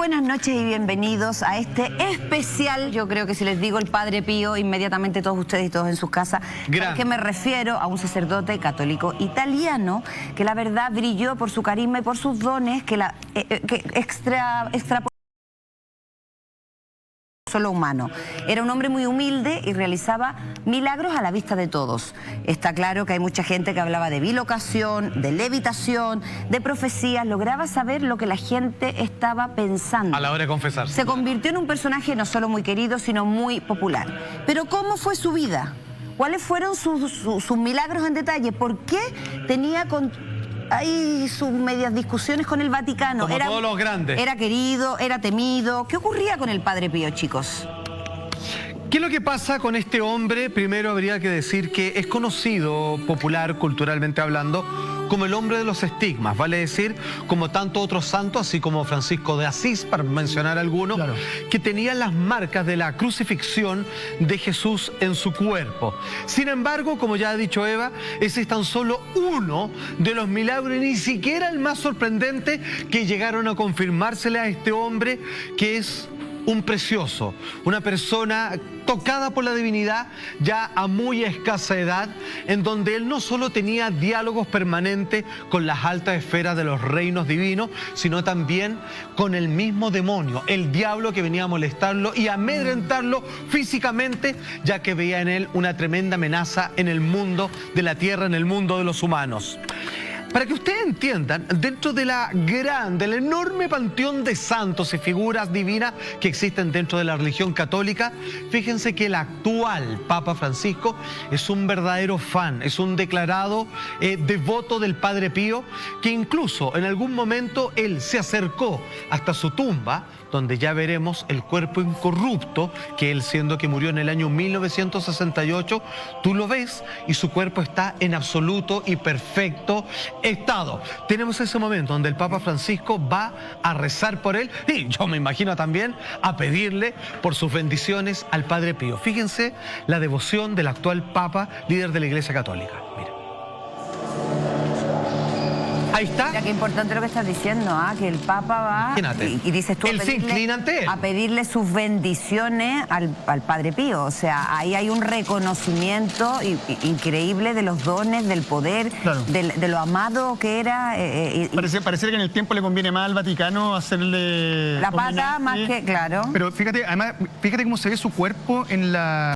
buenas noches y bienvenidos a este especial. Yo creo que si les digo el Padre Pío, inmediatamente todos ustedes y todos en sus casas, ¿a qué me refiero? A un sacerdote católico italiano que la verdad brilló por su carisma y por sus dones, que extrapoló solo humano. Era un hombre muy humilde y realizaba milagros a la vista de todos. Está claro que hay mucha gente que hablaba de bilocación, de levitación, de profecías, lograba saber lo que la gente estaba pensando. A la hora de confesarse. Se convirtió en un personaje no solo muy querido, sino muy popular. Pero ¿cómo fue su vida? ¿Cuáles fueron sus milagros en detalle? ¿Por qué tenía hay sus medias discusiones con el Vaticano? Como todos los grandes. Era querido, era temido. ¿Qué ocurría con el Padre Pío, chicos? ¿Qué es lo que pasa con este hombre? Primero habría que decir que es conocido, popular, culturalmente hablando, como el hombre de los estigmas, vale decir, como tantos otros santos, así como Francisco de Asís, para mencionar algunos, claro, que tenían las marcas de la crucifixión de Jesús en su cuerpo. Sin embargo, como ya ha dicho Eva, ese es tan solo uno de los milagros, y ni siquiera el más sorprendente, que llegaron a confirmársele a este hombre, que es un precioso, una persona tocada por la divinidad ya a muy escasa edad, en donde él no solo tenía diálogos permanentes con las altas esferas de los reinos divinos, sino también con el mismo demonio, el diablo, que venía a molestarlo y amedrentarlo físicamente, ya que veía en él una tremenda amenaza en el mundo de la tierra, en el mundo de los humanos. Para que ustedes entiendan, dentro del enorme panteón de santos y figuras divinas que existen dentro de la religión católica, fíjense que el actual Papa Francisco es un verdadero fan, es un declarado devoto del Padre Pío, que incluso en algún momento él se acercó hasta su tumba, donde ya veremos el cuerpo incorrupto, que él, siendo que murió en el año 1968, tú lo ves y su cuerpo está en absoluto y perfecto estado. Tenemos ese momento donde el Papa Francisco va a rezar por él, y yo me imagino también a pedirle por sus bendiciones al Padre Pío. Fíjense la devoción del actual Papa, líder de la Iglesia Católica. Mira. Ahí está. Mira qué importante lo que estás diciendo, que el Papa va y dices tú, él se inclina ante él, a pedirle sus bendiciones al Padre Pío. O sea, ahí hay un reconocimiento increíble de los dones, del poder, claro, de lo amado que era. Parece que en el tiempo le conviene más al Vaticano hacerle la pata más que, claro. Pero fíjate, además, fíjate cómo se ve su cuerpo en la...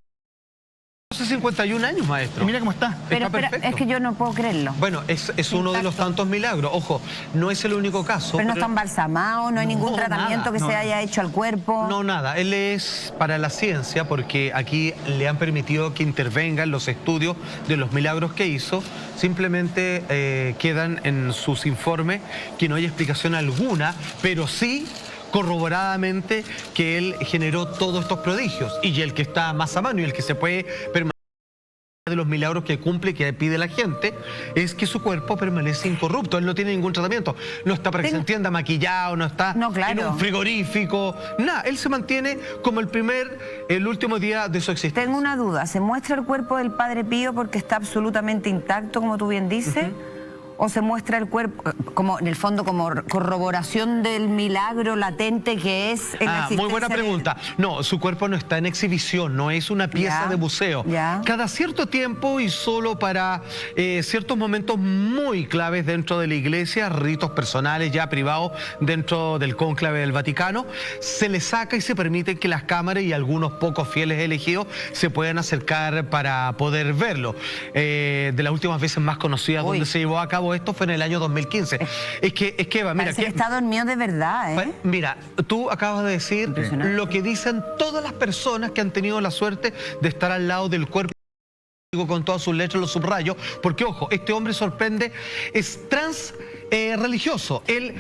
51 años, maestro. Y mira cómo está. Pero es que yo no puedo creerlo. Bueno, es uno de los tantos milagros. Ojo, no es el único caso. Pero no está embalsamado, no hay ningún tratamiento que se haya hecho al cuerpo. No, nada. Él es para la ciencia, porque aquí le han permitido que intervenga en los estudios de los milagros que hizo. Simplemente quedan en sus informes que no hay explicación alguna, pero sí corroboradamente que él generó todos estos prodigios, y el que está más a mano y el que se puede permanecer de los milagros que cumple, que pide la gente, es que su cuerpo permanece incorrupto. Él no tiene ningún tratamiento, no está, para que se entienda, maquillado, no está en un frigorífico, nada. Él se mantiene como el último día de su existencia. Tengo una duda, ¿se muestra el cuerpo del Padre Pío porque está absolutamente intacto, como tú bien dices? ¿O se muestra el cuerpo, como en el fondo, como corroboración del milagro latente que es en la existencia? Muy buena pregunta. No, su cuerpo no está en exhibición, no es una pieza de museo. Cada cierto tiempo, y solo para ciertos momentos muy claves dentro de la Iglesia, ritos personales ya privados dentro del cónclave del Vaticano, se le saca y se permite que las cámaras y algunos pocos fieles elegidos se puedan acercar para poder verlo. De las últimas veces más conocidas donde se llevó a cabo esto fue en el año 2015. Es que Eva, mira, que está dormido de verdad, Mira, tú acabas de decir lo que dicen todas las personas que han tenido la suerte de estar al lado del cuerpo con todas sus letras, los subrayos, porque ojo, este hombre sorprende, es religioso. Él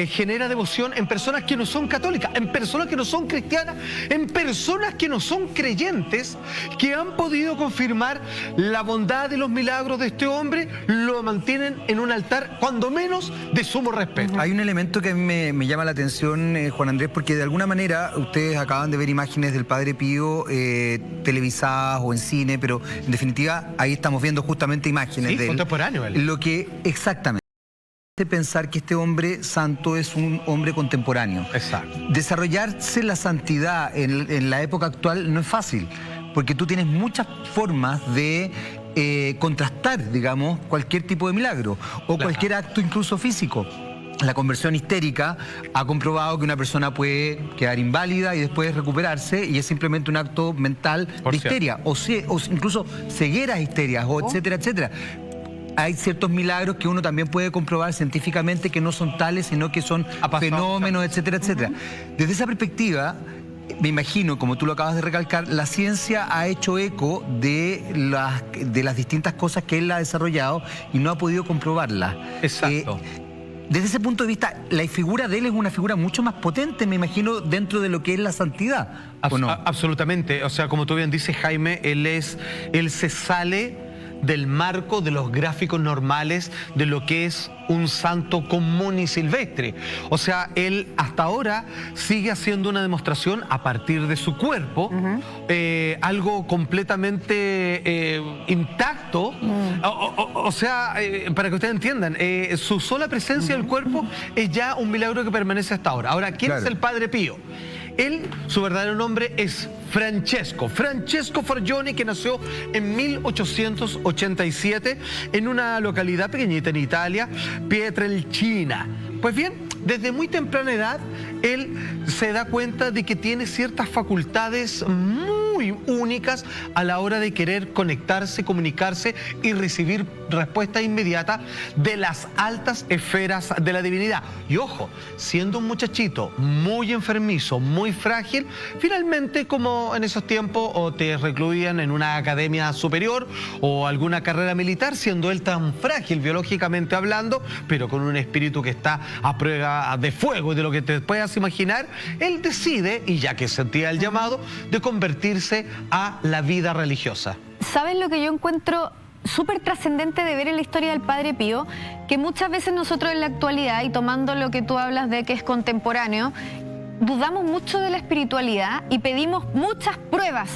genera devoción en personas que no son católicas, en personas que no son cristianas, en personas que no son creyentes, que han podido confirmar la bondad de los milagros de este hombre, lo mantienen en un altar, cuando menos, de sumo respeto. Hay un elemento que a mí me llama la atención, Juan Andrés, porque de alguna manera ustedes acaban de ver imágenes del Padre Pío televisadas o en cine, pero en definitiva ahí estamos viendo justamente imágenes de él. Contemporáneo él. Lo que exactamente pensar que este hombre santo es un hombre contemporáneo. Exacto. Desarrollarse la santidad en la época actual no es fácil, porque tú tienes muchas formas de contrastar, digamos, cualquier tipo de milagro o cualquier acto incluso físico. La conversión histérica ha comprobado que una persona puede quedar inválida y después recuperarse, y es simplemente un acto mental de histeria, o incluso cegueras histerias, o etcétera, etcétera. Hay ciertos milagros que uno también puede comprobar científicamente que no son tales, sino que son fenómenos, etcétera, etcétera. Desde esa perspectiva, me imagino, como tú lo acabas de recalcar, la ciencia ha hecho eco de las distintas cosas que él ha desarrollado y no ha podido comprobarlas. Exacto. Desde ese punto de vista, la figura de él es una figura mucho más potente, me imagino, dentro de lo que es la santidad, ¿o no? Absolutamente. O sea, como tú bien dices, Jaime, él se sale del marco de los gráficos normales de lo que es un santo común y silvestre. O sea, él hasta ahora sigue haciendo una demostración a partir de su cuerpo, algo completamente intacto. O sea, para que ustedes entiendan, su sola presencia del cuerpo es ya un milagro que permanece hasta ahora. Ahora, ¿quién es el Padre Pío? Él, su verdadero nombre es Francesco Forgione, que nació en 1887 en una localidad pequeñita en Italia, Pietrelcina. Pues bien, desde muy temprana edad, él se da cuenta de que tiene ciertas facultades muy únicas a la hora de querer conectarse, comunicarse y recibir respuesta inmediata de las altas esferas de la divinidad. Y ojo, siendo un muchachito muy enfermizo, muy frágil, finalmente, como en esos tiempos, o te recluían en una academia superior o alguna carrera militar, siendo él tan frágil biológicamente hablando, pero con un espíritu que está a prueba de fuego y de lo que te puedas imaginar, él decide, y ya que sentía el llamado, de convertirse a la vida religiosa. ¿Sabes lo que yo encuentro súper trascendente de ver en la historia del Padre Pío? Que muchas veces nosotros en la actualidad, y tomando lo que tú hablas de que es contemporáneo, dudamos mucho de la espiritualidad y pedimos muchas pruebas.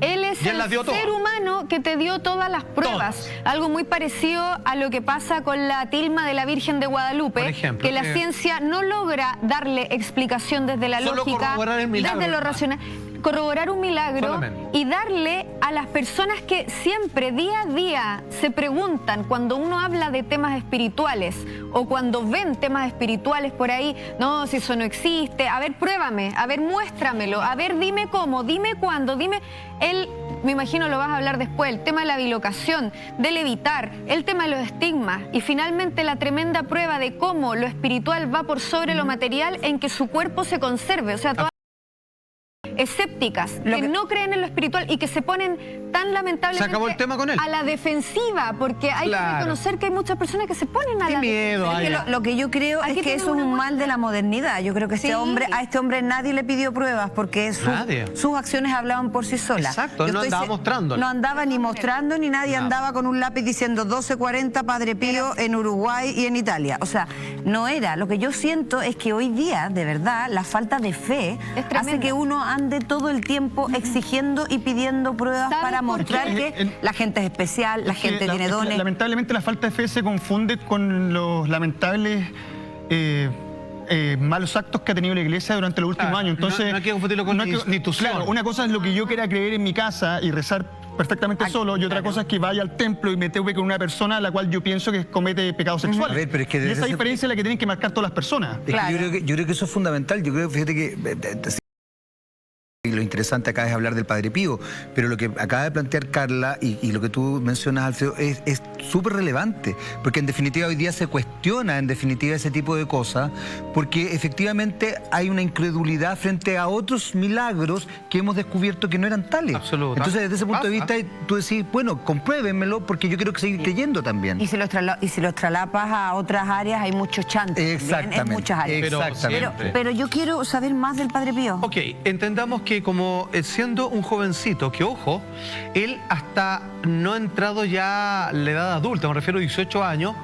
Él es el ser humano que te dio todas las pruebas. Algo muy parecido a lo que pasa con la tilma de la Virgen de Guadalupe, por ejemplo, que la ciencia no logra darle explicación desde la lógica, desde lo racional. Corroborar un milagro y darle a las personas que siempre, día a día, se preguntan cuando uno habla de temas espirituales o cuando ven temas espirituales por ahí, no, si eso no existe, a ver, pruébame, a ver, muéstramelo, a ver, dime cómo, dime cuándo, dime. Él, me imagino lo vas a hablar después, el tema de la bilocación, de levitar, el tema de los estigmas y finalmente la tremenda prueba de cómo lo espiritual va por sobre lo material en que su cuerpo se conserve, o sea, todas escépticas, que no creen en lo espiritual y que se ponen tan lamentablemente se acabó el tema con él. A la defensiva, porque hay que reconocer que hay muchas personas que se ponen a la defensiva. Lo que yo creo es que eso es un mal de la modernidad. Yo creo que a este hombre nadie le pidió pruebas porque sus acciones hablaban por sí solas. Exacto, no andaba mostrando. No andaba ni mostrando, ni nadie andaba con un lápiz diciendo 1240 Padre Pío en Uruguay y en Italia. O sea, no era. Lo que yo siento es que hoy día, de verdad, la falta de fe hace que uno ande todo el tiempo exigiendo y pidiendo pruebas para mostrar que la gente es especial, la gente tiene dones. Lamentablemente la falta de fe se confunde con los lamentables malos actos que ha tenido la Iglesia durante los últimos años. Entonces, no hay que confundirlo con la institución. Claro, una cosa es lo que yo quiera creer en mi casa y rezar perfectamente solo, y otra cosa es que vaya al templo y me tope con una persona a la cual yo pienso que comete pecados sexuales. A ver, pero es que y esa diferencia es la que tienen que marcar todas las personas. Es que yo creo que eso es fundamental. Yo creo, fíjate que y lo interesante acá es hablar del Padre Pío, pero lo que acaba de plantear Carla y lo que tú mencionas, Alfredo, es súper relevante, porque en definitiva hoy día se cuestiona en definitiva ese tipo de cosas, porque efectivamente hay una incredulidad frente a otros milagros que hemos descubierto que no eran tales. Absolutamente. Entonces, desde ese punto de vista, tú decís, bueno, compruébenmelo, porque yo quiero seguir creyendo también. Y si los traslapas a otras áreas, hay muchos chantes. Exactamente. En muchas áreas. Pero yo quiero saber más del Padre Pío. Ok, entendamos que como siendo un jovencito, que ojo, él hasta no ha entrado ya la edad adulta, me refiero a 18 años,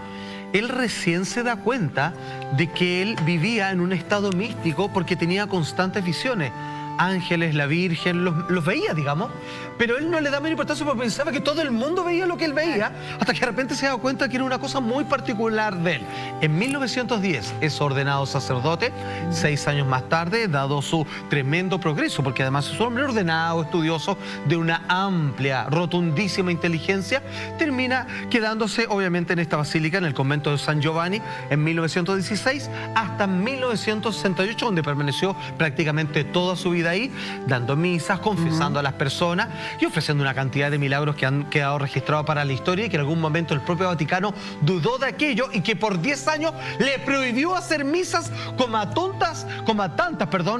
él recién se da cuenta de que él vivía en un estado místico porque tenía constantes visiones. ángeles, la Virgen, los veía, digamos, pero él no le da mayor importancia porque pensaba que todo el mundo veía lo que él veía, hasta que de repente se da cuenta que era una cosa muy particular de él. En 1910 es ordenado sacerdote, 6 años más tarde, dado su tremendo progreso, porque además es un hombre ordenado, estudioso, de una amplia, rotundísima inteligencia, termina quedándose obviamente en esta basílica, en el convento de San Giovanni, en 1916 hasta 1968, donde permaneció prácticamente toda su vida ahí, dando misas, confesando a las personas y ofreciendo una cantidad de milagros que han quedado registrados para la historia y que en algún momento el propio Vaticano dudó de aquello y que por 10 años le prohibió hacer misas como a tantas,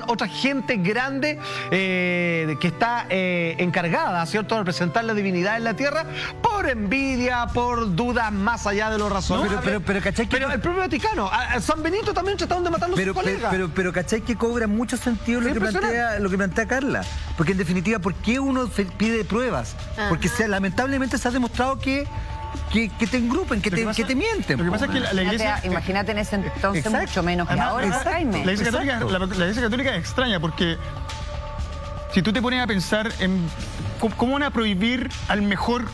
otra gente grande que está encargada, ¿cierto?, de representar la divinidad en la tierra, por envidia, por dudas más allá de lo razonable. Pero ¿cachai que... Pero el propio Vaticano, a San Benito también trataron de matarlo a sus colegas. Pero ¿cachai que cobra mucho sentido lo que plantea Carla? Porque en definitiva, ¿por qué uno pide pruebas? Porque lamentablemente se ha demostrado que te engrupen, que te mienten. Lo que pasa es que la iglesia... Imagínate en ese entonces mucho menos que ahora, Jaime. La iglesia católica es extraña porque si tú te pones a pensar en cómo van a prohibir al mejor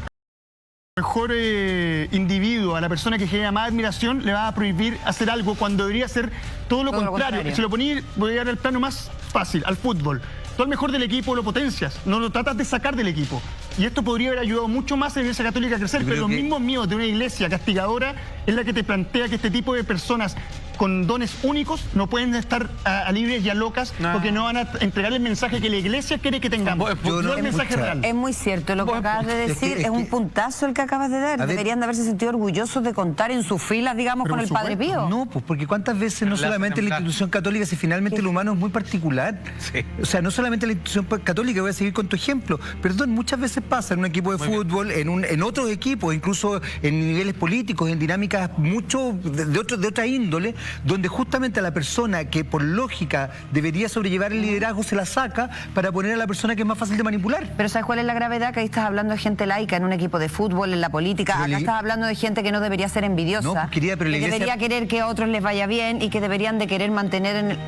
individuo, a la persona que genera más admiración, le va a prohibir hacer algo cuando debería ser todo lo contrario. Si lo ponía, voy a llegar al plano más fácil, al fútbol. Tú al mejor del equipo lo potencias, no lo tratas de sacar del equipo. Y esto podría haber ayudado mucho más a la Iglesia Católica a crecer, pero los mismos miedos de una iglesia castigadora es la que te plantea que este tipo de personas con dones únicos no pueden estar a libres y a locas porque no van a entregar el mensaje que la iglesia quiere que tengamos. No el mensaje real. Es muy cierto lo que acabas de decir, es un puntazo el que acabas de dar. Deberían de haberse sentido orgullosos de contar en sus filas, digamos, con el Padre Pío. No, pues porque cuántas veces no solamente la institución católica, si finalmente el humano es muy particular. Sí. O sea, no solamente la institución católica, voy a seguir con tu ejemplo. Perdón, muchas veces pasa en un equipo de fútbol, en otros equipos, incluso en niveles políticos, en dinámicas mucho de otra índole, donde justamente a la persona que por lógica debería sobrellevar el liderazgo se la saca para poner a la persona que es más fácil de manipular. Pero ¿sabes cuál es la gravedad? Que ahí estás hablando de gente laica en un equipo de fútbol, en la política. Acá estás hablando de gente que no debería ser envidiosa, no, pues, querida, pero la iglesia... debería querer que a otros les vaya bien y que deberían de querer mantener en el...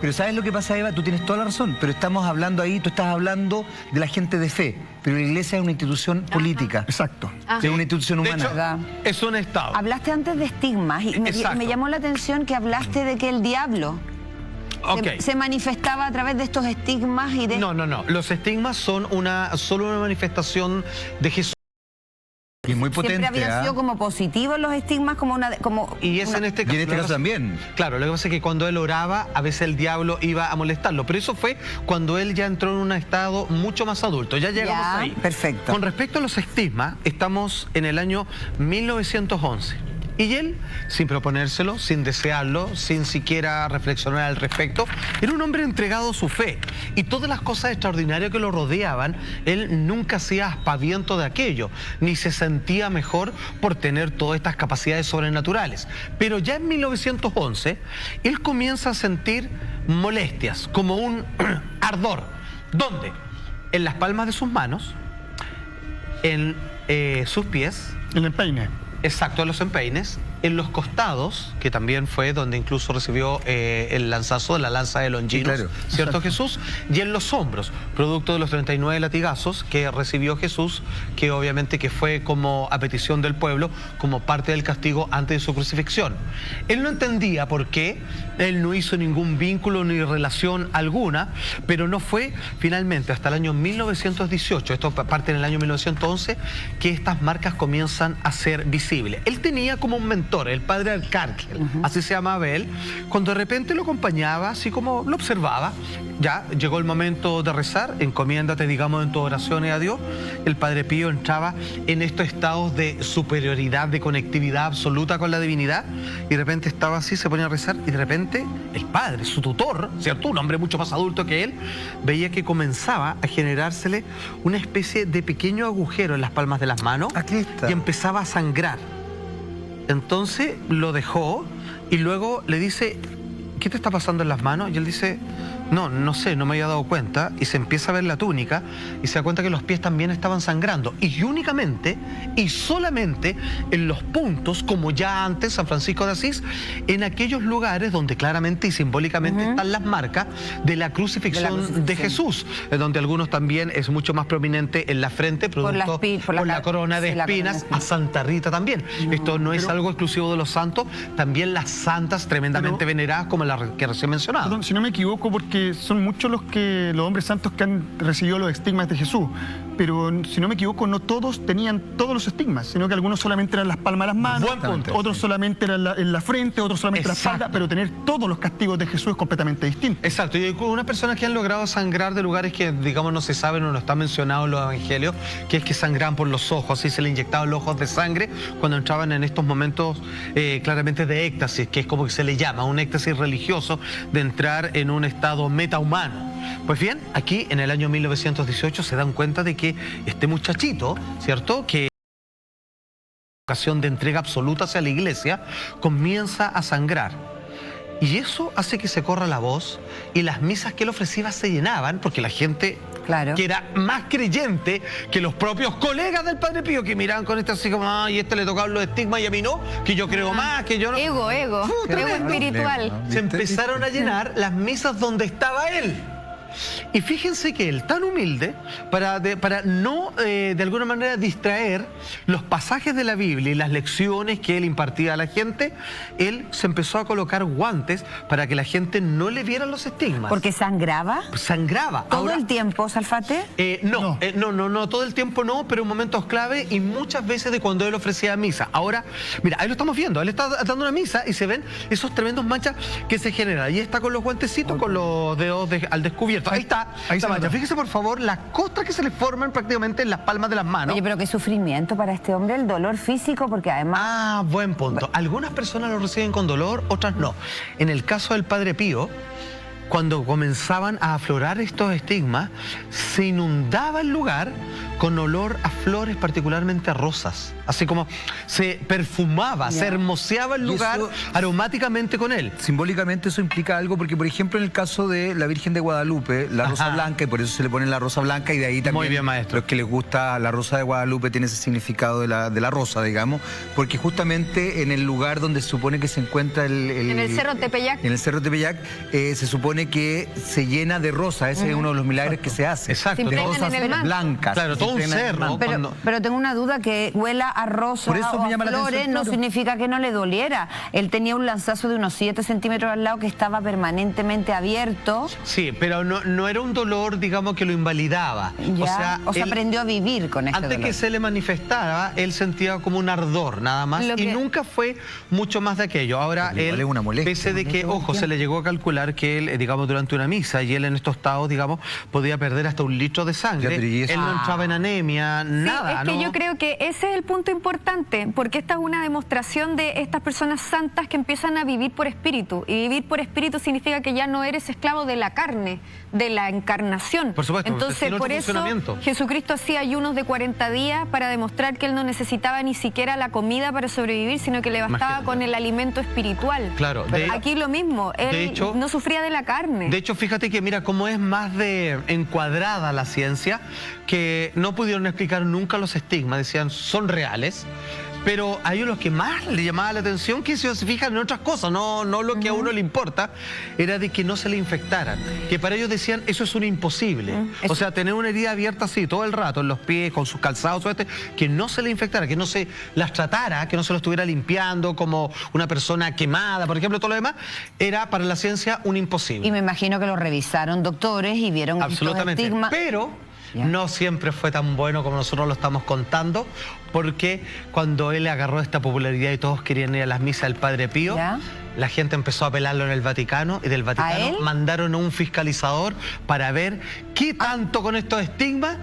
Pero ¿sabes lo que pasa, Eva? Tú tienes toda la razón, pero estamos hablando ahí, tú estás hablando de la gente de fe, pero la iglesia es una institución política. Exacto. Es una institución humana. De hecho, es un Estado. Hablaste antes de estigmas y me llamó la atención que hablaste de que el diablo se manifestaba a través de estos estigmas y de... No. Los estigmas son solo una manifestación de Jesús. Y muy potente. Siempre habían sido como positivos los estigmas, y es en este caso. Y en este caso también. Claro, lo que pasa es que cuando él oraba, a veces el diablo iba a molestarlo. Pero eso fue cuando él ya entró en un estado mucho más adulto. Ya llegamos ahí. Perfecto. Con respecto a los estigmas, estamos en el año 1911. Y él, sin proponérselo, sin desearlo, sin siquiera reflexionar al respecto, era un hombre entregado a su fe. Y todas las cosas extraordinarias que lo rodeaban, él nunca hacía aspaviento de aquello, ni se sentía mejor por tener todas estas capacidades sobrenaturales. Pero ya en 1911, él comienza a sentir molestias, como un ardor. ¿Dónde? En las palmas de sus manos, en sus pies. En el empeine. Exacto, en los empeines, en los costados, que también fue donde incluso recibió el lanzazo de la lanza de Longinos, sí, claro. ¿Cierto, Jesús? Y en los hombros, producto de los 39 latigazos que recibió Jesús, que obviamente que fue como a petición del pueblo, como parte del castigo antes de su crucifixión. Él no entendía por qué, él no hizo ningún vínculo ni relación alguna, pero no fue finalmente hasta el año 1918, esto parte en el año 1911, que estas marcas comienzan a ser visibles. Él tenía como un mentor, el padre Arcángel, así se llamaba él, cuando de repente lo acompañaba, así como lo observaba. Ya llegó el momento de rezar, encomiéndate, digamos, en tus oraciones a Dios. El Padre Pío entraba en estos estados de superioridad, de conectividad absoluta con la divinidad, y de repente estaba así, se ponía a rezar, y de repente el padre, su tutor, ¿cierto?, un hombre mucho más adulto que él, veía que comenzaba a generársele una especie de pequeño agujero en las palmas de las manos, y empezaba a sangrar. Entonces lo dejó y luego le dice: ¿qué te está pasando en las manos? Y él dice, no sé, no me había dado cuenta. Y se empieza a ver la túnica y se da cuenta que los pies también estaban sangrando. Y únicamente y solamente en los puntos, como ya antes San Francisco de Asís, en aquellos lugares donde claramente y simbólicamente están las marcas de la crucifixión de Jesús, en donde algunos también es mucho más prominente en la frente, producto por la corona de espinas, a Santa Rita también. Esto no es algo exclusivo de los santos, también las santas tremendamente veneradas como la que recién mencionaba. Perdón, si no me equivoco, porque son muchos los hombres santos que han recibido los estigmas de Jesús, pero si no me equivoco, no todos tenían todos los estigmas, sino que algunos solamente eran las palmas de las manos, otros solamente eran en la frente, otros solamente en la espalda, pero tener todos los castigos de Jesús es completamente distinto. Exacto, y hay unas personas que han logrado sangrar de lugares que, digamos, no se saben o no está mencionado en los evangelios, que es que sangraban por los ojos, así se le inyectaban los ojos de sangre cuando entraban en estos momentos claramente de éxtasis, que es como que se le llama, un éxtasis religioso de entrar en un estado metahumano. Pues bien, aquí en el año 1918 se dan cuenta de que este muchachito, ¿cierto?, que ocasión de entrega absoluta hacia la iglesia, comienza a sangrar. Y eso hace que se corra la voz y las misas que él ofrecía se llenaban porque la gente que era más creyente que los propios colegas del Padre Pío, que miraban con este así como, ay, este le tocaban los estigmas y a mí no, que yo creo más, que yo no. Ego espiritual. Se empezaron a llenar las misas donde estaba él. Y fíjense que él, tan humilde, para no de alguna manera distraer los pasajes de la Biblia y las lecciones que él impartía a la gente, él se empezó a colocar guantes para que la gente no le viera los estigmas. ¿Porque sangraba? Sangraba. ¿Todo el tiempo, Salfate? No, todo el tiempo no, pero en momentos clave y muchas veces de cuando él ofrecía misa. Ahora, mira, ahí lo estamos viendo, él está dando una misa y se ven esos tremendos manchas que se generan. Ahí está con los guantecitos, con los dedos al descubierto. Ahí está la mancha. Fíjese, por favor, las costras que se le forman prácticamente en las palmas de las manos. Oye, pero qué sufrimiento para este hombre, el dolor físico, porque además... Ah, buen punto. Algunas personas lo reciben con dolor, otras no. En el caso del Padre Pío, cuando comenzaban a aflorar estos estigmas, se inundaba el lugar con olor a flores, particularmente a rosas. Así como se perfumaba, se hermoseaba el lugar aromáticamente con él. Simbólicamente eso implica algo, porque por ejemplo en el caso de la Virgen de Guadalupe, la rosa blanca, y por eso se le pone la rosa blanca, y de ahí también muy bien, maestro, los que les gusta la rosa de Guadalupe tiene ese significado de la rosa, digamos, porque justamente en el lugar donde se supone que se encuentra en el Cerro Tepeyac. En el Cerro Tepeyac se supone que se llena de rosa, ese es uno de los milagros que se hace. Exacto. De rosas blancas. Claro, todo un cerro. Pero tengo una duda, que huela a rosa o a flores no significa que no le doliera. Él tenía un lanzazo de unos 7 centímetros al lado que estaba permanentemente abierto. Sí, pero no era un dolor, digamos, que lo invalidaba. Ya. O sea, él aprendió a vivir con este dolor. Antes que se le manifestara, él sentía como un ardor, nada más. Y nunca fue mucho más de aquello. Ahora él, pese de que, ojo, se le llegó a calcular que él, digamos, durante una misa, y él en estos estados, digamos, podía perder hasta 1 litro de sangre. Él no entraba en anemia, nada. Es que yo creo que ese es el punto importante, porque esta es una demostración de estas personas santas que empiezan a vivir por espíritu. Y vivir por espíritu significa que ya no eres esclavo de la carne, de la encarnación. Por supuesto. Entonces, por eso Jesucristo hacía ayunos de 40 días para demostrar que él no necesitaba ni siquiera la comida para sobrevivir, sino que le bastaba con el alimento espiritual. Claro. Aquí lo mismo, él no sufría de la carne. De hecho, fíjate que mira cómo es más de encuadrada la ciencia, que no pudieron explicar nunca los estigmas, decían son reales, pero hay unos que más le llamaba la atención, que se fijan en otras cosas, no lo que a uno le importa, era de que no se le infectaran, que para ellos decían eso es un imposible. O sea, tener una herida abierta así todo el rato en los pies, con sus calzados, que no se le infectara, que no se las tratara, que no se lo estuviera limpiando como una persona quemada, por ejemplo, todo lo demás, era para la ciencia un imposible. Y me imagino que lo revisaron doctores y vieron absolutamente estigmas. Pero no siempre fue tan bueno como nosotros lo estamos contando, porque cuando él agarró esta popularidad y todos querían ir a las misas del Padre Pío, la gente empezó a apelarlo en el Vaticano, y del Vaticano mandaron a un fiscalizador para ver qué tanto con estos estigmas,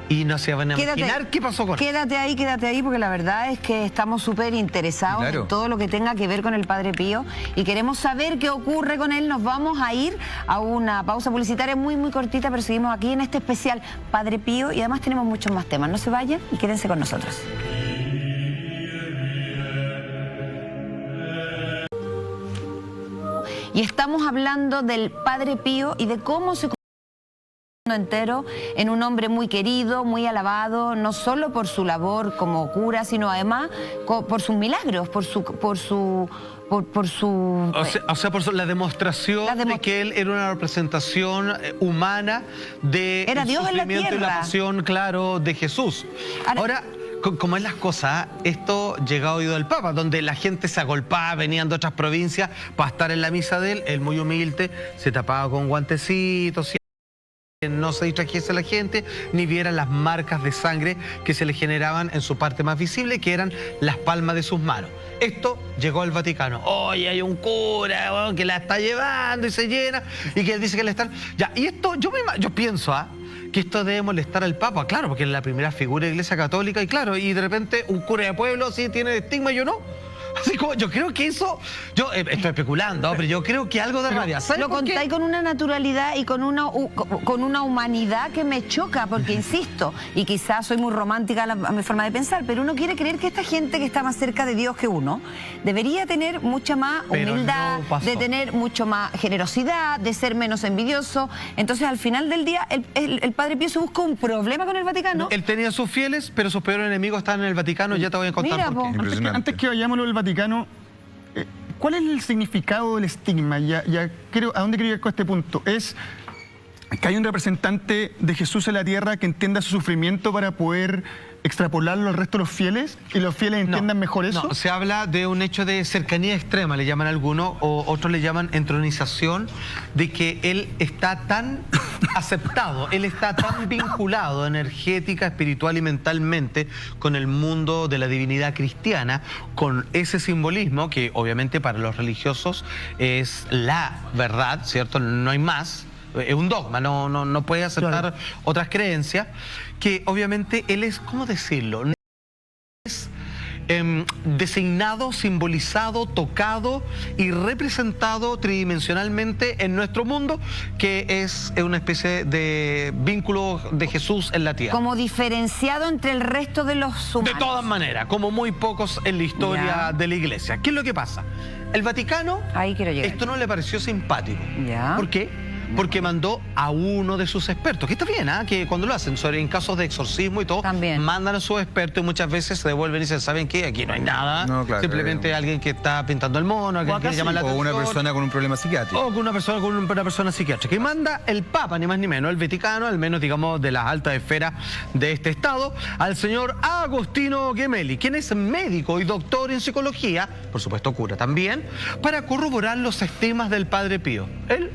y no se van a imaginar qué pasó con él. Quédate ahí, porque la verdad es que estamos súper interesados en todo lo que tenga que ver con el Padre Pío y queremos saber qué ocurre con él. Nos vamos a ir a una pausa publicitaria muy cortita, pero seguimos aquí en este especial Padre Pío y además tenemos muchos más temas. No se vayan y quédense con nosotros. Y estamos hablando del Padre Pío y de cómo se entero en un hombre muy querido, muy alabado, no solo por su labor como cura, sino además por sus milagros, por la demostración de que él era una representación humana de era Dios sufrimiento en la y la pasión, claro, de Jesús. Ahora, como es las cosas, esto llega a oído del Papa, donde la gente se agolpaba, venían de otras provincias para estar en la misa de él. Él muy humilde, se tapaba con guantecitos, no se distrajese la gente, ni viera las marcas de sangre que se le generaban en su parte más visible, que eran las palmas de sus manos. Esto llegó al Vaticano. Oye, hay un cura que la está llevando y se llena, y que dice que le están... Ya, y esto, yo pienso, que esto debe molestar al Papa, claro, porque es la primera figura de la Iglesia Católica, y claro, y de repente un cura de pueblo sí tiene estigma y yo no. Así como yo creo que eso, yo estoy especulando, pero yo creo que algo de rabia. Lo contáis con una naturalidad y con una humanidad que me choca, porque insisto, y quizás soy muy romántica a mi forma de pensar, pero uno quiere creer que esta gente que está más cerca de Dios que uno, debería tener mucha más humildad, de tener mucho más generosidad, de ser menos envidioso. Entonces al final del día el Padre Pío se busca un problema con el Vaticano. No, él tenía sus fieles, pero sus peores enemigos estaban en el Vaticano, ya te voy a contar por qué. Antes que vayámoslo al Vaticano, ¿cuál es el significado del estigma? ¿A dónde quería ir con este punto? Es que hay un representante de Jesús en la tierra que entienda su sufrimiento para poder extrapolarlo al resto de los fieles y los fieles entiendan mejor eso. No, se habla de un hecho de cercanía extrema, le llaman algunos, o otros le llaman entronización, de que él está tan aceptado, él está tan vinculado energética, espiritual y mentalmente con el mundo de la divinidad cristiana, con ese simbolismo que obviamente para los religiosos es la verdad, ¿cierto? No hay más. Es un dogma, no puede aceptar otras creencias, que obviamente él es, ¿cómo decirlo? Es designado, simbolizado, tocado y representado tridimensionalmente en nuestro mundo, que es una especie de vínculo de Jesús en la tierra. Como diferenciado entre el resto de los humanos. De todas maneras, como muy pocos en la historia de la Iglesia. ¿Qué es lo que pasa? El Vaticano, esto no le pareció simpático. ¿Por qué? Porque mandó a uno de sus expertos, que está bien, que cuando lo hacen, en casos de exorcismo y todo, mandan a sus expertos y muchas veces se devuelven y dicen, ¿saben qué? Aquí no hay nada, simplemente alguien que está pintando el mono, alguien que llama la atención. O una persona con un problema psiquiátrico. O con una persona psiquiátrica. Y manda el Papa, ni más ni menos, el Vaticano, al menos digamos de las altas esferas de este estado, al señor Agostino Gemelli, quien es médico y doctor en psicología, por supuesto cura también, para corroborar los estigmas del Padre Pío. Él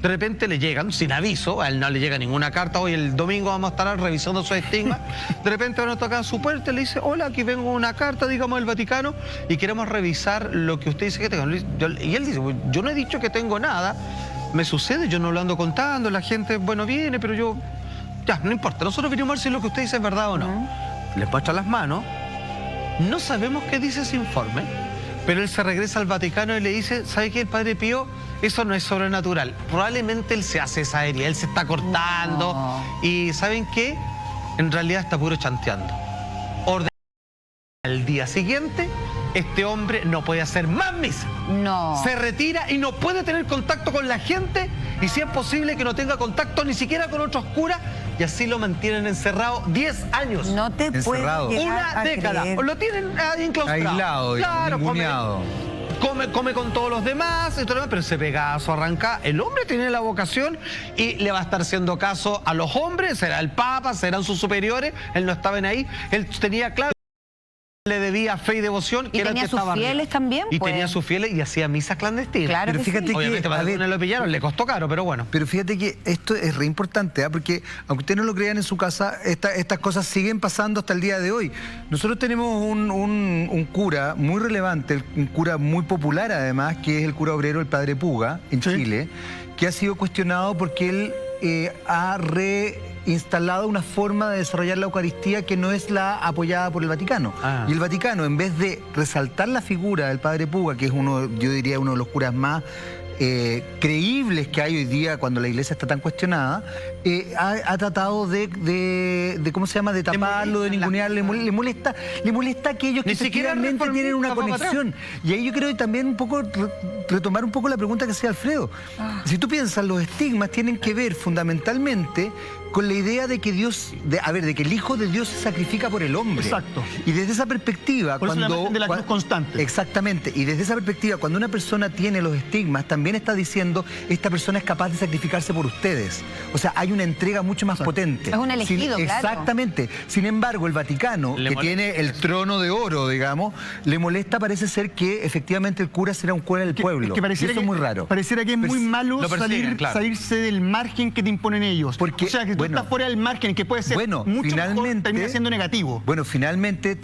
de repente le llegan, sin aviso, a él no le llega ninguna carta, hoy el domingo vamos a estar revisando su estigma, de repente van a tocar su puerta y le dice, hola, aquí vengo una carta, digamos, del Vaticano, y queremos revisar lo que usted dice que tenga. Y él dice, yo no he dicho que tengo nada, me sucede, yo no lo ando contando, la gente, bueno, viene, pero yo, ya, no importa, nosotros venimos a ver si lo que usted dice es verdad o no. Les muestra las manos, no sabemos qué dice ese informe, pero él se regresa al Vaticano y le dice, ¿sabe qué, el Padre Pío? Eso no es sobrenatural. Probablemente él se hace esa herida, él se está cortando. Y ¿saben qué? En realidad está puro chanteando. Al día siguiente, este hombre no puede hacer más misa. Se retira y no puede tener contacto con la gente. Y si es posible que no tenga contacto ni siquiera con otros curas. Y así lo mantienen encerrado 10 años. No te puedes una década. Lo tienen enclaustrado. Aislado, ninguneado. Come con todos los demás, pero ese pegazo arranca. El hombre tiene la vocación y le va a estar haciendo caso a los hombres, será el Papa, serán sus superiores, él no estaba en ahí, él tenía claro, le debía fe y devoción. Y tenía sus fieles también. Y tenía sus fieles y hacía misas clandestinas. Claro, pero fíjate que obviamente para que lo pillaron, le costó caro, pero bueno. Pero fíjate que esto es re importante, porque aunque ustedes no lo crean en su casa, estas cosas siguen pasando hasta el día de hoy. Nosotros tenemos un cura muy relevante, un cura muy popular además, que es el cura obrero, el Padre Puga, en Chile, que ha sido cuestionado porque él ha reinstalado una forma de desarrollar la Eucaristía que no es la apoyada por el Vaticano. Y el Vaticano, en vez de resaltar la figura del Padre Puga, que es yo diría uno de los curas más creíbles que hay hoy día cuando la iglesia está tan cuestionada, ha tratado de ¿cómo se llama?, de taparlo, de ningunear, le molesta a aquellos que efectivamente tienen una conexión. Y ahí yo creo que también un poco retomar un poco la pregunta que hacía Alfredo. Si tú piensas, los estigmas tienen que ver fundamentalmente con la idea de que Dios, de que el Hijo de Dios se sacrifica por el hombre. Exacto. Y desde esa perspectiva, por eso de la cruz constante. Exactamente. Y desde esa perspectiva, cuando una persona tiene los estigmas, también está diciendo, esta persona es capaz de sacrificarse por ustedes. O sea, hay una entrega mucho más potente. Es un elegido, claro. Exactamente. Sin embargo, el Vaticano, que tiene el trono de oro, digamos, le molesta, parece ser, que efectivamente el cura será un cura del pueblo. Que eso es muy raro. Pareciera que es muy malo salirse del margen que te imponen ellos. Porque, o sea, que tú estás fuera del margen, que puede ser mucho mejor, termina siendo negativo. Bueno, finalmente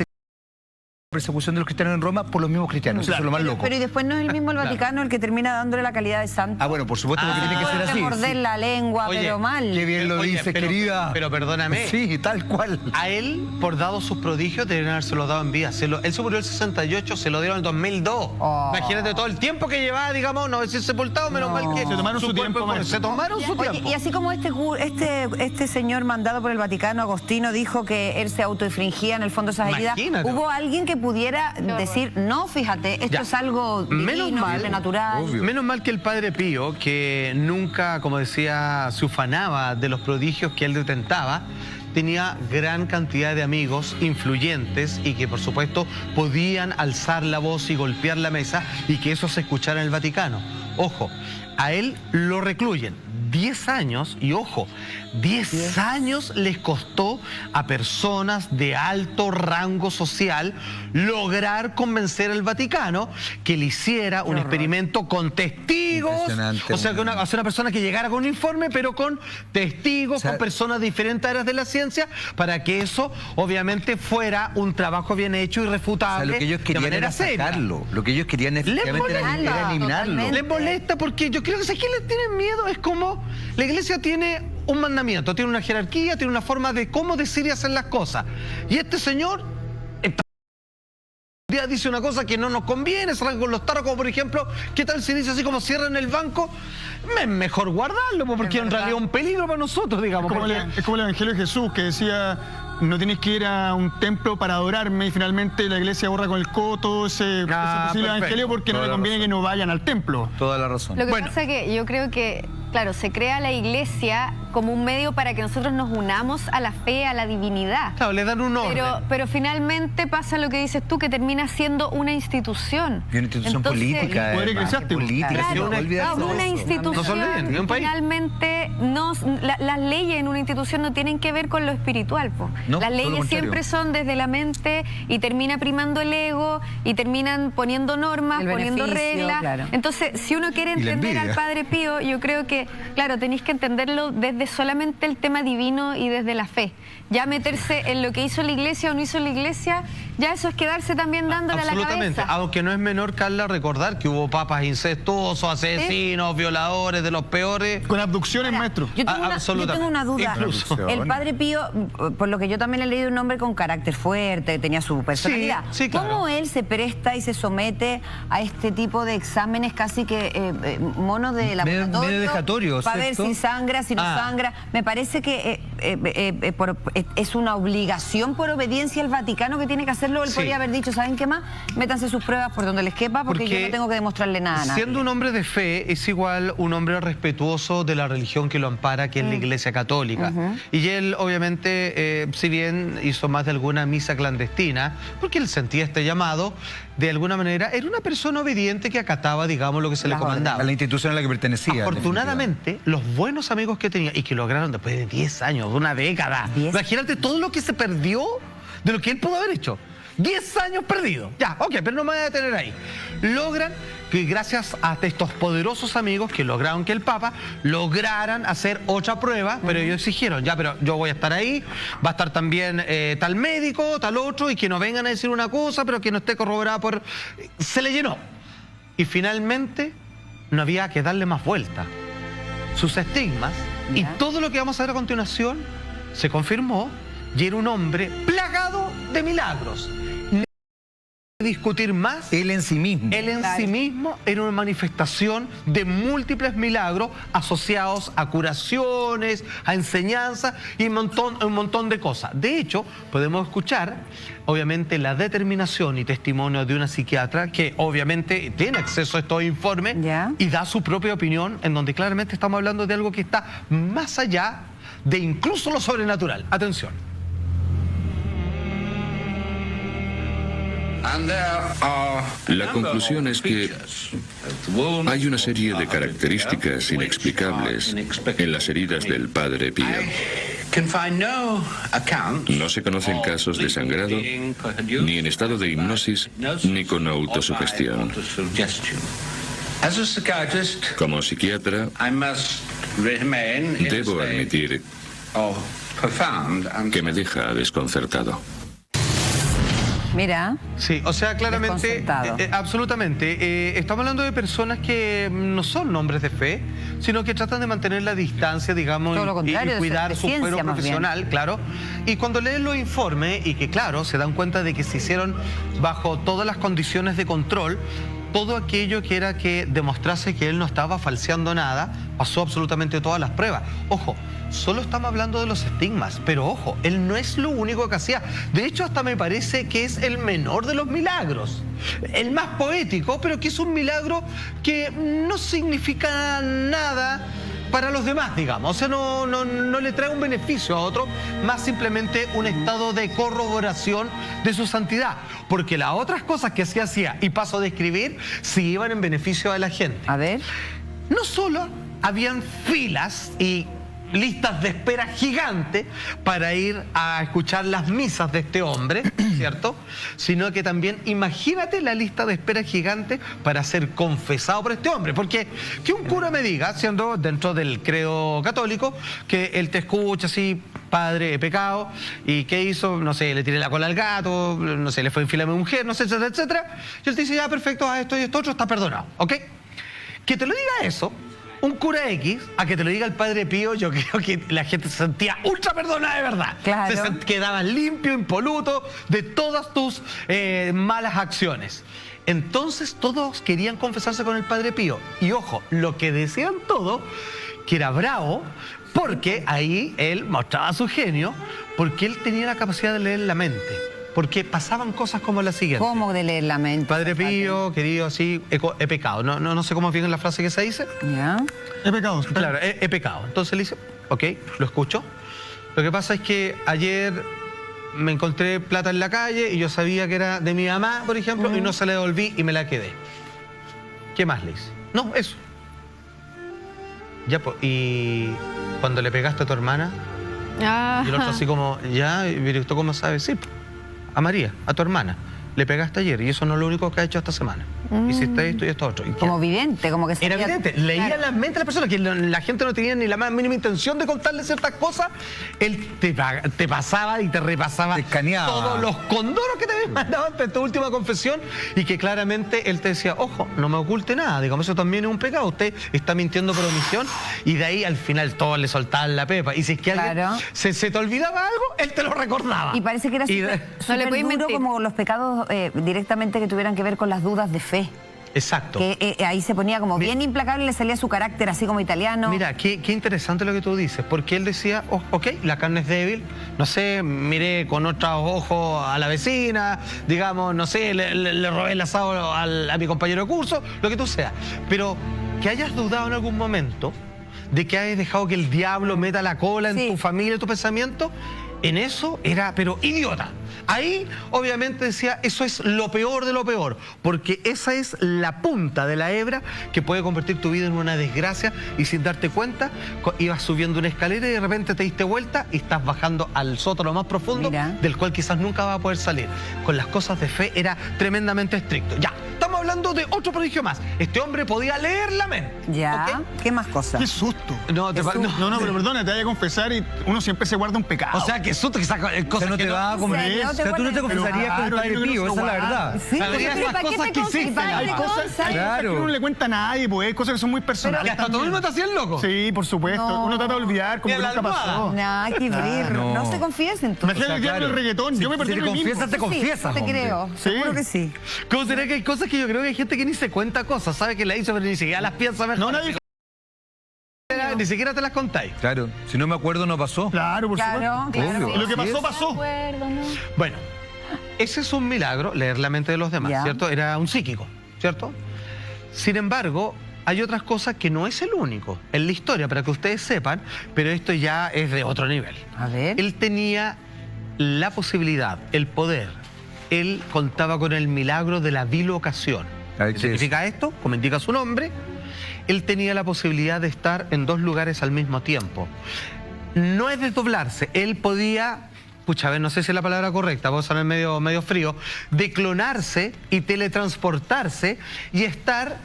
persecución de los cristianos en Roma por los mismos cristianos. Eso es lo más loco. Pero y después no es el mismo el Vaticano el que termina dándole la calidad de santo. Bueno, por supuesto que tiene que ser así. Morder la lengua, pero mal. Qué bien lo dice, querida. Pero perdóname. Sí, tal cual. A él, por dados sus prodigios, deberían habérselo dado en vida. Él se murió en el 68, se lo dieron en 2002. Imagínate todo el tiempo que llevaba, digamos, no decir sepultado, menos mal que se tomaron su tiempo. Se tomaron su tiempo. Y así como este señor mandado por el Vaticano, Agostino, dijo que él se autoinfringía en el fondo esas heridas, ¿hubo alguien que pudiera decir, no, fíjate, esto es algo divino, sobrenatural? Menos mal que el Padre Pío, que nunca, como decía, se ufanaba de los prodigios que él detentaba, tenía gran cantidad de amigos influyentes y que por supuesto podían alzar la voz y golpear la mesa y que eso se escuchara en el Vaticano. Ojo, a él lo recluyen 10 años y ojo, 10 años les costó a personas de alto rango social lograr convencer al Vaticano que le hiciera un experimento con testigos. O sea, que una persona que llegara con un informe, pero con testigos, con personas de diferentes áreas de la ciencia, para que eso obviamente fuera un trabajo bien hecho y refutable. Lo que ellos querían era sacarlo. Lo que ellos querían efectivamente era eliminarlo. Les molesta porque yo creo que ¿sabes qué les tienen miedo? Es como la iglesia tiene un mandamiento, tiene una jerarquía, tiene una forma de cómo decir y hacer las cosas. Y este señor dice una cosa que no nos conviene, salga con los tarros, como por ejemplo, ¿qué tal si dice así como cierran el banco? Es mejor guardarlo, porque en realidad es un peligro para nosotros, digamos. Es como el Evangelio de Jesús, que decía, no tienes que ir a un templo para adorarme, y finalmente la iglesia borra con el codo todo ese posible evangelio porque no le conviene que no vayan al templo. Toda la razón. Lo que pasa es que yo creo que, claro, se crea la iglesia como un medio para que nosotros nos unamos a la fe, a la divinidad. Claro, le dan un orden. Pero finalmente pasa lo que dices tú, que termina siendo una institución. Y una institución política. Poder eclesiástico. Una institución. Finalmente, las leyes en una institución no tienen que ver con lo espiritual. Las leyes siempre son desde la mente y termina primando el ego y terminan poniendo normas, poniendo reglas. Claro. Entonces, si uno quiere entender al Padre Pío, yo creo que, claro, tenéis que entenderlo desde solamente el tema divino y desde la fe. Ya meterse en lo que hizo la iglesia o no hizo la iglesia, ya eso es quedarse también dándole a la cabeza. Absolutamente, aunque no es menor, Carla, recordar que hubo papas incestuosos, asesinos, violadores, de los peores. Con abducciones, maestro. Yo tengo una duda. El Padre Pío, por lo que yo también he leído, un hombre con carácter fuerte, tenía su personalidad. Sí, claro. ¿Cómo él se presta y se somete a este tipo de exámenes casi que monos de laboratorio? Medio vejatorio, para ver si sangra, si no sangra. Me parece que es una obligación por obediencia al Vaticano que tiene que hacerlo. Él podría haber dicho, ¿saben qué más? Métanse sus pruebas por donde les quepa porque yo no tengo que demostrarle nada a nadie. Siendo un hombre de fe, es igual un hombre respetuoso de la religión que lo ampara, que es la Iglesia Católica. Y él, obviamente, si bien hizo más de alguna misa clandestina, porque él sentía este llamado, de alguna manera, era una persona obediente que acataba, digamos, lo que se le comandaba. A la institución a la que pertenecía. Afortunadamente, los buenos amigos que tenía y que lograron después de 10 años, de una década, imagínate todo lo que se perdió de lo que él pudo haber hecho. 10 años perdidos. Ya, ok, pero no me voy a detener ahí. Logran que gracias a estos poderosos amigos que lograron que el Papa lograran hacer otra prueba, pero ellos exigieron, ya, pero yo voy a estar ahí, va a estar también tal médico, tal otro, y que no vengan a decir una cosa, pero que no esté corroborada por... Se le llenó. Y finalmente no había que darle más vuelta. Sus estigmas y todo lo que vamos a ver a continuación se confirmó y era un hombre plagado de milagros. discutir más. Él en sí mismo. Él en sí mismo era una manifestación de múltiples milagros asociados a curaciones, a enseñanzas y un montón de cosas. De hecho, podemos escuchar, obviamente, la determinación y testimonio de una psiquiatra que obviamente tiene acceso a estos informes y da su propia opinión, en donde claramente estamos hablando de algo que está más allá de incluso lo sobrenatural. Atención. La conclusión es que hay una serie de características inexplicables en las heridas del Padre Pío. No se conocen casos de sangrado, ni en estado de hipnosis, ni con autosugestión. Como psiquiatra, debo admitir que me deja desconcertado. Mira. Sí, o sea, claramente, absolutamente. Estamos hablando de personas que no son hombres de fe, sino que tratan de mantener la distancia, digamos, y cuidar su fuero profesional, claro. Y cuando leen los informes y que, claro, se dan cuenta de que se hicieron bajo todas las condiciones de control, todo aquello que era que demostrase que él no estaba falseando nada, pasó absolutamente todas las pruebas. Ojo, solo estamos hablando de los estigmas, pero ojo, él no es lo único que hacía. De hecho, hasta me parece que es el menor de los milagros. El más poético, pero que es un milagro que no significa nada para los demás, digamos. O sea, no le trae un beneficio a otro, más simplemente un estado de corroboración de su santidad. Porque las otras cosas que se hacía, y paso a describir, sí iban en beneficio de la gente. A ver. No solo habían filas y listas de espera gigantes para ir a escuchar las misas de este hombre, ¿cierto? Sino que también, imagínate la lista de espera gigante para ser confesado por este hombre. Porque que un cura me diga, siendo dentro del credo católico, que él te escucha así: padre, he pecado, y ¿qué hizo? No sé, le tiré la cola al gato, no sé, le fue infiel a mi mujer, no sé, etcétera, etcétera. Y él te dice: ya, perfecto, a esto y esto otro, está perdonado, ¿ok? Que te lo diga eso un cura X, a que te lo diga el Padre Pío, yo creo que la gente se sentía ultra perdonada de verdad. Claro. Se quedaba limpio, impoluto de todas tus malas acciones. Entonces todos querían confesarse con el Padre Pío. Y ojo, lo que decían todos, que era bravo, porque ahí él mostraba su genio, porque él tenía la capacidad de leer la mente. Porque pasaban cosas como la siguiente. ¿Cómo de leer la mente? Padre Pío, querido, así, he pecado. No sé cómo viene la frase que se dice. ¿Ya? He pecado. Claro, he pecado. Entonces le dice: ok, lo escucho. Lo que pasa es que ayer me encontré plata en la calle y yo sabía que era de mi mamá, por ejemplo, y no se la devolví y me la quedé. ¿Qué más le hice? No, eso. Ya, pues, y cuando le pegaste a tu hermana, y el otro así como: ya, ¿y tú cómo sabes? Sí, a María, a tu hermana. Le pegaste ayer y eso no es lo único que ha hecho esta semana. Hiciste esto y esto otro. Como vidente, como que era evidente. Leía la mente de la persona, que la gente no tenía ni la más mínima intención de contarle ciertas cosas. Él te pasaba y te repasaba todos los condoros que te habías mandado ante tu última confesión, y que claramente él te decía: ojo, no me oculte nada, digamos, eso también es un pecado, usted está mintiendo por omisión. Y de ahí al final todos le soltaban la pepa, y si es que alguien se te olvidaba algo, él te lo recordaba. Y parece que era súper duro, como los pecados directamente que tuvieran que ver con las dudas de fe. Exacto. Que ahí se ponía como bien implacable, le salía su carácter así como italiano. Mira, qué interesante lo que tú dices, porque él decía: ok, la carne es débil, no sé, miré con otros ojos a la vecina, digamos, no sé, le robé el asado a mi compañero de curso, lo que tú seas. Pero que hayas dudado en algún momento de que hayas dejado que el diablo meta la cola en tu familia, en tu pensamiento, en eso era, pero idiota. Ahí, obviamente, decía: eso es lo peor de lo peor, porque esa es la punta de la hebra que puede convertir tu vida en una desgracia, y sin darte cuenta, ibas subiendo una escalera y de repente te diste vuelta y estás bajando al sótano más profundo, del cual quizás nunca vas a poder salir. Con las cosas de fe era tremendamente estricto. Ya, estamos hablando de otro prodigio más. Este hombre podía leer la mente. Ya, ¿ok? ¿qué más cosas? Qué susto. No, No, pero perdona, te voy a confesar y uno siempre se guarda un pecado. o sea, que susto que saca cosas no que te vas a ¿En comer. serio? O sea, tú no te confesarías con el Padre Pío, esa es la verdad. Sí, Sabría pero esas ¿para qué cosas te que hiciste. confesas? Hay cosas Claro. que uno no le cuenta a nadie, pues, hay cosas que son muy personales. Que hasta tú también. mismo te hacías loco. Sí, por supuesto. No. Uno trata de olvidar como Y que la nunca almohada. pasó. Nah, qué brillo. no. No se confiesen entonces. Imagínate el diablo del reggaetón. Yo me Si perdí te a mí mismo. confiesas, te confiesas, Te hombre. creo, Sí. seguro que sí. ¿Cómo será que hay cosas que yo creo que hay gente que ni se cuenta cosas? Sabe que la hizo, pero ni siquiera las piensa mejor. No, nadie. Ni siquiera te las contáis. Claro, si no me acuerdo no pasó. Claro, por Claro, supuesto. claro. Obvio. Lo que Así pasó, es. pasó. Bueno, ese es un milagro, leer la mente de los demás, Ya. ¿cierto? Era un psíquico, ¿cierto? Sin embargo, hay otras cosas que no es el único en la historia, para que ustedes sepan, pero esto ya es de otro nivel. A ver. Él tenía la posibilidad, el poder, él contaba con el milagro de la bilocación. A ver, ¿Qué ¿qué significa esto? Como indica su nombre, él tenía la posibilidad de estar en dos lugares al mismo tiempo. No es desdoblarse, él podía, pucha, a ver, no sé si es la palabra correcta, vos sonar medio frío, de clonarse y teletransportarse y estar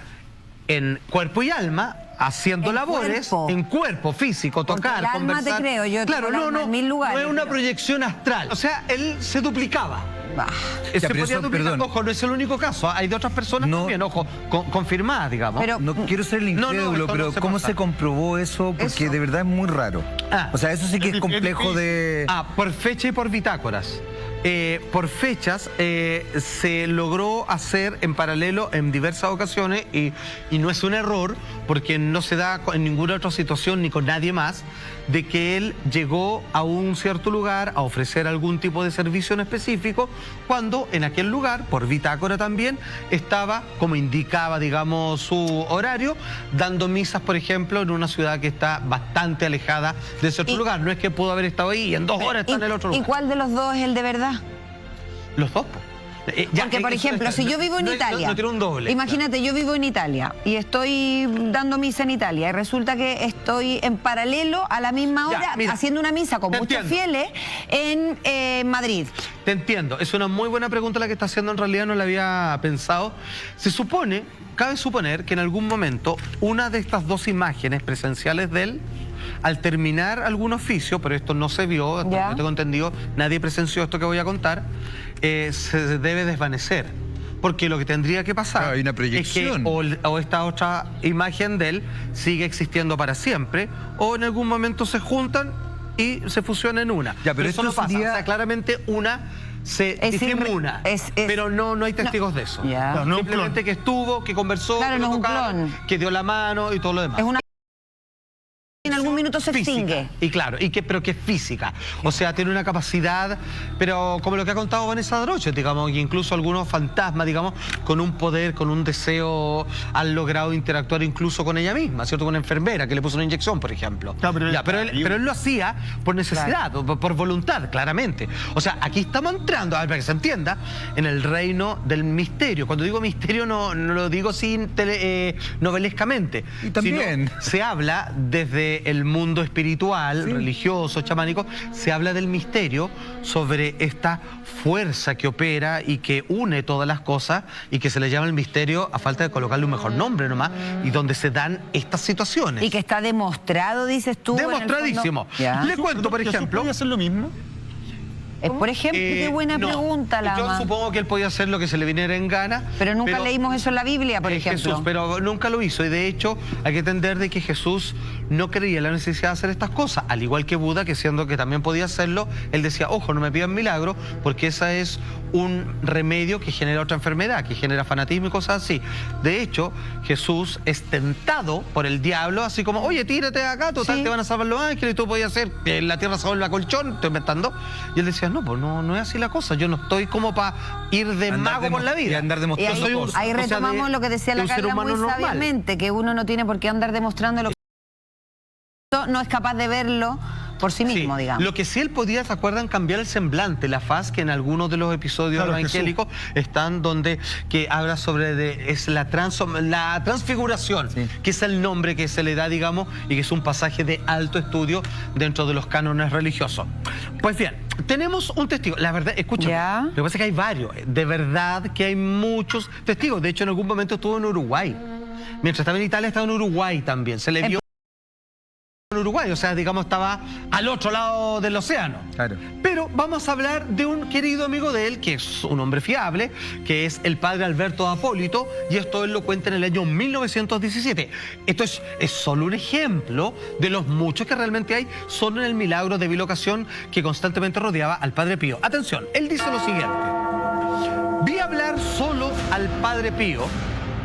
en cuerpo y alma haciendo En labores cuerpo. en cuerpo físico, Porque tocar, el alma conversar. te creo, yo claro, tengo el alma en mil lugares, no es una pero- proyección astral, o sea, él se duplicaba. Bah. Se pero podía eso, duplicar. perdón. Ojo, no es el único caso, hay de otras personas No. también, ojo, confirmadas, digamos. Pero- No quiero ser el No, no, incrédulo, esto pero no se ¿cómo pasa. se comprobó eso? Porque Eso. de verdad es muy raro. Ah. O sea, eso sí que es complejo de... Por fecha y por bitácoras. Por fechas se logró hacer en paralelo en diversas ocasiones y no es un error porque no se da en ninguna otra situación ni con nadie más de que él llegó a un cierto lugar a ofrecer algún tipo de servicio en específico cuando en aquel lugar, por bitácora también, estaba, como indicaba, digamos, su horario, dando misas, por ejemplo, en una ciudad que está bastante alejada de ese otro Y- lugar. No es que pudo haber estado ahí y en 2 horas está en el otro ¿Y lugar. cuál de los dos es el de verdad? Los dos, po. Porque, por ejemplo, si yo vivo en Italia, no tiene un doble. imagínate, yo vivo en Italia y estoy dando misa en Italia y resulta que estoy en paralelo a la misma Ya, hora mira, haciendo una misa con te muchos entiendo. fieles en Madrid. Te entiendo, es una muy buena pregunta la que está haciendo, en realidad no la había pensado. Se supone, cabe suponer que en algún momento una de estas dos imágenes presenciales de él, al terminar algún oficio, pero esto no se vio, hasta Ya. donde tengo entendido, nadie presenció esto que voy a contar, se debe desvanecer. Porque lo que tendría que pasar Claro, hay una es proyección. que o esta otra imagen de él sigue existiendo para siempre, o en algún momento se juntan y se fusionan en una. Ya, pero eso esto no pasa. sería- O sea, claramente una se Es disimula, pero no hay testigos de eso. Ya. Claro, no es un Simplemente clon. que estuvo, que conversó, Claro, que no lo es un tocaron, clon. que dio la mano y todo lo demás. Es una... En algún minuto se Física. extingue. Y claro, pero que es física. O sea, tiene una capacidad, pero como lo que ha contado Vanessa Droche, digamos, y incluso algunos fantasmas, digamos, con un poder, con un deseo, han logrado interactuar incluso con ella misma, ¿cierto? Con una enfermera que le puso una inyección, por ejemplo. Claro, pero Ya, pero él lo hacía por necesidad, por voluntad, claramente. O sea, aquí estamos entrando, a ver, para que se entienda, en el reino del misterio. Cuando digo misterio no lo digo sin novelescamente. Y también. Sino se habla desde el mundo espiritual, religioso, chamánico, se habla del misterio sobre esta fuerza que opera y que une todas las cosas y que se le llama el misterio a falta de colocarle un mejor nombre nomás, y donde se dan estas situaciones. Y que está demostrado, dices tú. en el fondo. Demostradísimo. Ya. Le cuento, por ¿Jesús ejemplo... podía hacer lo mismo? Por ejemplo, qué buena no. pregunta, Yo Lama. supongo que él podía hacer lo que se le viniera en gana. Pero nunca leímos eso en la Biblia, por ejemplo. Jesús, pero nunca lo hizo. Y de hecho, hay que entender de que Jesús no creía en la necesidad de hacer estas cosas. Al igual que Buda, que siendo que también podía hacerlo, él decía, ojo, no me pidan milagro, porque esa es un remedio que genera otra enfermedad, que genera fanatismo y cosas así. De hecho, Jesús es tentado por el diablo, así como, oye, tírate de acá, total, Sí. te van a salvar los ángeles, y tú podías hacer que la tierra se vuelva colchón, estoy inventando. Y él decía, no, pues no es así la cosa, yo no estoy como para ir de Andar mago por la vida. y andar Y demostrando ahí, Yo soy un- cosas. ahí o sea, retomamos lo que decía de la un ser Carla muy humano normal. sabiamente, que uno no tiene por qué andar demostrando lo que no es capaz de verlo por sí mismo, digamos. Lo que sí él podía, ¿se acuerdan? Cambiar el semblante, la faz, que en algunos de los episodios evangélicos están donde que habla sobre es la transfiguración, que es el nombre que se le da, digamos, y que es un pasaje de alto estudio dentro de los cánones religiosos. Pues bien, tenemos un testigo. La verdad, escúchame, lo que pasa es que hay varios. De verdad que hay muchos testigos. De hecho, en algún momento estuvo en Uruguay. Mientras estaba en Italia, estaba en Uruguay también. Se le vio en Uruguay, o sea, digamos, estaba al otro lado del océano. Claro. Pero vamos a hablar de un querido amigo de él, que es un hombre fiable, que es el padre Alberto Apólito, y esto él lo cuenta en el año 1917. Esto es solo un ejemplo de los muchos que realmente hay, solo en el milagro de bilocación que constantemente rodeaba al Padre Pío. Atención, él dice lo siguiente: vi hablar solo al Padre Pío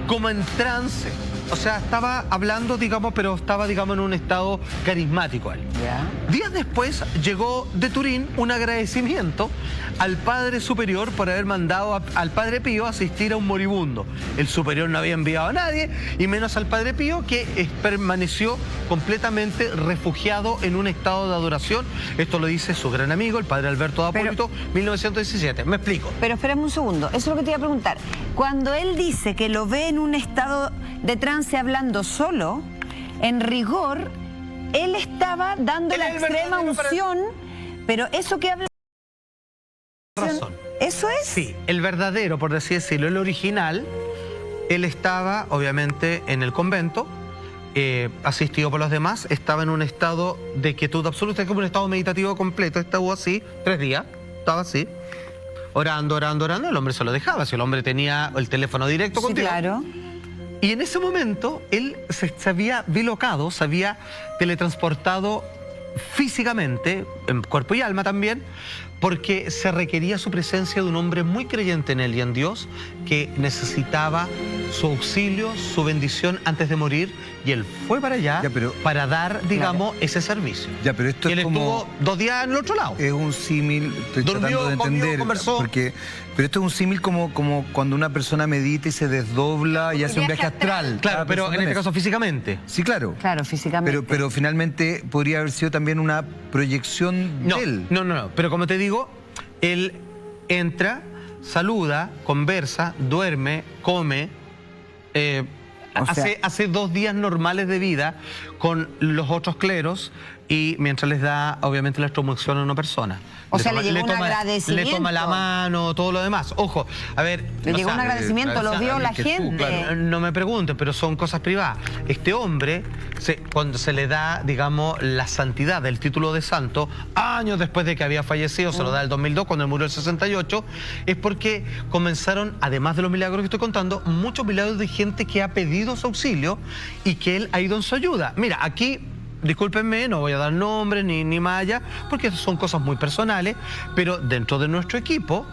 como en trance. O sea, estaba hablando, digamos, pero estaba, digamos, en un estado carismático él. Días después llegó de Turín un agradecimiento al Padre Superior por haber mandado al Padre Pío a asistir a un moribundo. El Superior no había enviado a nadie, y menos al Padre Pío, que permaneció completamente refugiado en un estado de adoración. Esto lo dice su gran amigo, el Padre Alberto Apólito, 1917. Me explico. Pero espérame un segundo, eso es lo que te iba a preguntar. Cuando él dice que lo ve en un estado de trance hablando solo, en rigor, él estaba dando la extrema unción, pero eso que habla... Razón. ¿Eso es? Sí, el verdadero, por así decirlo, el original, él estaba, obviamente, en el convento, asistido por los demás, estaba en un estado de quietud absoluta, como un estado meditativo completo, estaba así, 3 días, estaba así, orando, orando, orando, el hombre se lo dejaba, si el hombre tenía el teléfono directo contigo. Claro. Y en ese momento él se había bilocado, se había teletransportado físicamente, en cuerpo y alma también, porque se requería su presencia de un hombre muy creyente en él y en Dios, que necesitaba su auxilio, su bendición antes de morir, y él fue para allá para dar, digamos, ese servicio. Ya, pero esto y él es como... estuvo 2 días en el otro lado. Es un símil, estoy tratando de entender, comió, conversó. Pero esto es un símil como cuando una persona medita y se desdobla y hace un viaje astral. Claro, pero en este caso físicamente. Sí, claro. Claro, físicamente. Pero finalmente podría haber sido también una proyección de él. No. Pero como te digo, él entra, saluda, conversa, duerme, come, hace 2 días normales de vida con los otros cleros, y mientras les da, obviamente, la extremaunción a una persona. O sea, le llegó un agradecimiento. Le toma la mano, todo lo demás. Ojo, a ver... Le llegó un agradecimiento, lo vio la gente. Claro, no me pregunten, pero son cosas privadas. Este hombre, cuando se le da, digamos, la santidad del título de santo, años después de que había fallecido, se lo da el 2002, cuando él murió el 68, es porque comenzaron, además de los milagros que estoy contando, muchos milagros de gente que ha pedido su auxilio y que él ha ido en su ayuda. Mira, aquí... Discúlpenme, no voy a dar nombres ni más allá, porque son cosas muy personales, pero dentro de nuestro equipo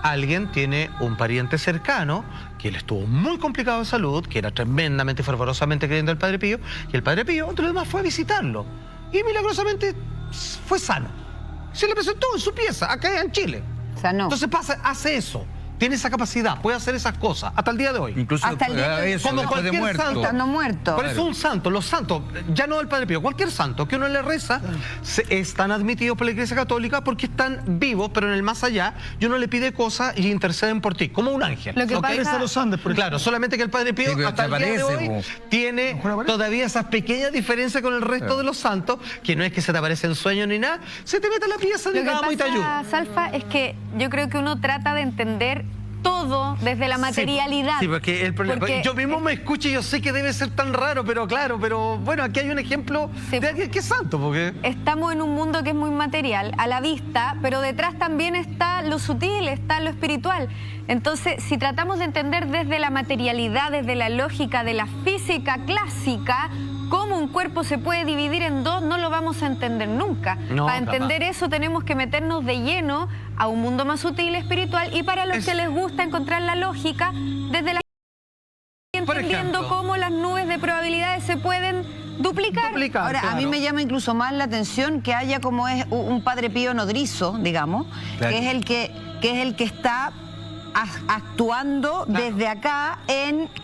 alguien tiene un pariente cercano que él estuvo muy complicado de salud, que era tremendamente, fervorosamente creyente del Padre Pío, y el Padre Pío, entre los demás, fue a visitarlo, y milagrosamente fue sano. Se le presentó en su pieza, acá en Chile. Sanó. Entonces hace eso. Tiene esa capacidad, puede hacer esas cosas, hasta el día de hoy. Incluso hasta el día de hoy, como cualquier santo. Estando muerto. Por eso un santo, los santos, ya no el Padre Pío, cualquier santo que uno le reza, están admitidos por la Iglesia Católica porque están vivos, pero en el más allá, y uno le pide cosas y interceden por ti, como un ángel. Lo que pasa... a los Andes, por Claro, solamente que el Padre Pío, hasta el día de hoy, tiene todavía esas pequeñas diferencias con el resto de los santos, que no es que se te aparece en sueños ni nada, se te mete a la pieza, digamos, y te ayuda. Salfa, es que yo creo que uno trata de entender todo desde la materialidad. Sí, porque el problema... yo mismo me escucho y yo sé que debe ser tan raro, pero claro, pero bueno, aquí hay un ejemplo de alguien que es santo, porque... Estamos en un mundo que es muy material, a la vista, pero detrás también está lo sutil, está lo espiritual. Entonces, si tratamos de entender desde la materialidad, desde la lógica de la física clásica, cómo un cuerpo se puede dividir en 2, no lo vamos a entender nunca. Para entender eso tenemos que meternos de lleno a un mundo más sutil, espiritual, y para los que les gusta encontrar la lógica, desde la... entendiendo cómo las nubes de probabilidades se pueden duplicar. Ahora, a mí me llama incluso más la atención que haya como es un Padre Pío nodrizo, digamos, que es el que está actuando desde acá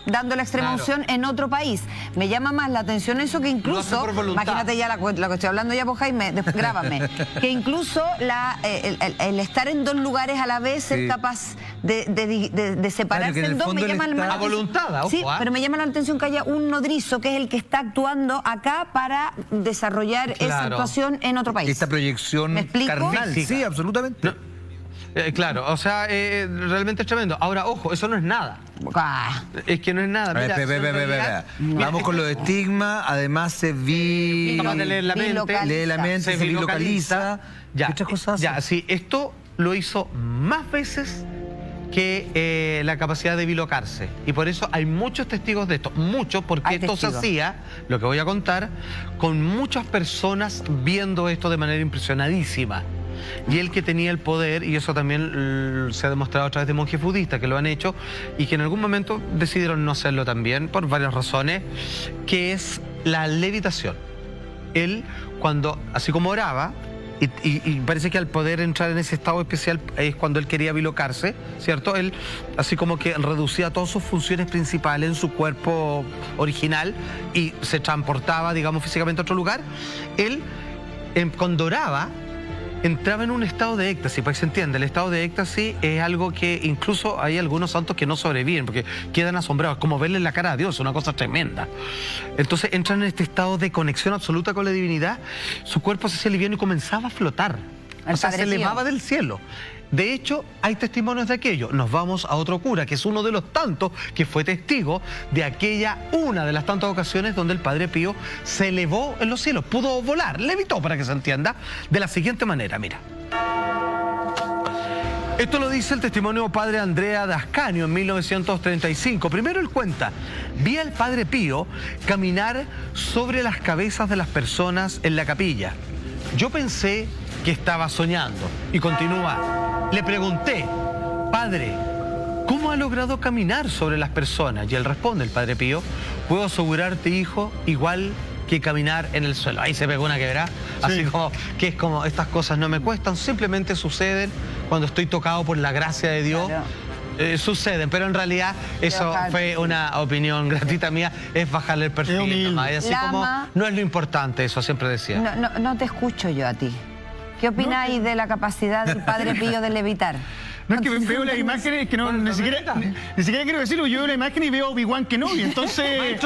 dando la extrema unción en otro país. Me llama más la atención eso que incluso, imagínate ya lo que estoy hablando ya, pues Jaime, grábame, que incluso el estar en dos lugares a la vez, ser capaz de separarse en dos, me llama a voluntad, ojo, sí, pero me llama la atención que haya un nodrizo que es el que está actuando acá para desarrollar esa actuación en otro país. Esta proyección carnal, sí, absolutamente. No. Claro, o sea, realmente es tremendo. Ahora, ojo, eso no es nada. Es que no es nada. Mira, vamos con los estigmas, además se lee la mente, se bilocaliza. Muchas cosas. Sí, esto lo hizo más veces que la capacidad de bilocarse. Y por eso hay muchos testigos de esto. Muchos, porque esto se hacía, lo que voy a contar, con muchas personas viendo esto de manera impresionadísima. Y él que tenía el poder, y eso también se ha demostrado a través de monjes budistas que lo han hecho y que en algún momento decidieron no hacerlo también por varias razones, que es la levitación. Él, cuando, así como oraba, y parece que al poder entrar en ese estado especial es cuando él quería bilocarse, ¿cierto? Él, así como que reducía todas sus funciones principales en su cuerpo original y se transportaba, digamos, físicamente a otro lugar. Él, cuando oraba, entraba en un estado de éxtasis, para que se entienda. El estado de éxtasis es algo que incluso hay algunos santos que no sobreviven porque quedan asombrados, como verle la cara a Dios, una cosa tremenda. Entonces entran en este estado de conexión absoluta con la divinidad, su cuerpo se hacía liviano y comenzaba a flotar. O sea, se elevaba del cielo. De hecho, hay testimonios de aquello. Nos vamos a otro cura, que es uno de los tantos que fue testigo de aquella, una de las tantas ocasiones donde el Padre Pío se elevó en los cielos, pudo volar, levitó, para que se entienda, de la siguiente manera, mira. Esto lo dice el testimonio Padre Andrea D'Ascanio en 1935. Primero él cuenta, vi al Padre Pío caminar sobre las cabezas de las personas en la capilla. Yo pensé que estaba soñando. Y continúa, le pregunté, Padre, ¿cómo ha logrado caminar sobre las personas? Y él responde, el Padre Pío, puedo asegurarte, hijo, igual que caminar en el suelo. Ahí se pegó una quebrada, así como que es como, estas cosas no me cuestan, simplemente suceden cuando estoy tocado por la gracia de Dios. Claro. Suceden, pero en realidad eso fue una opinión gratuita mía, es bajarle el perfil. Así como, no es lo importante, eso siempre decía. No te escucho yo a ti. ¿Qué opináis de la capacidad del Padre Pío de levitar? No, es que veo las imágenes que ni siquiera quiero decirlo, yo veo la imagen y veo a Obi-Wan Kenobi, entonces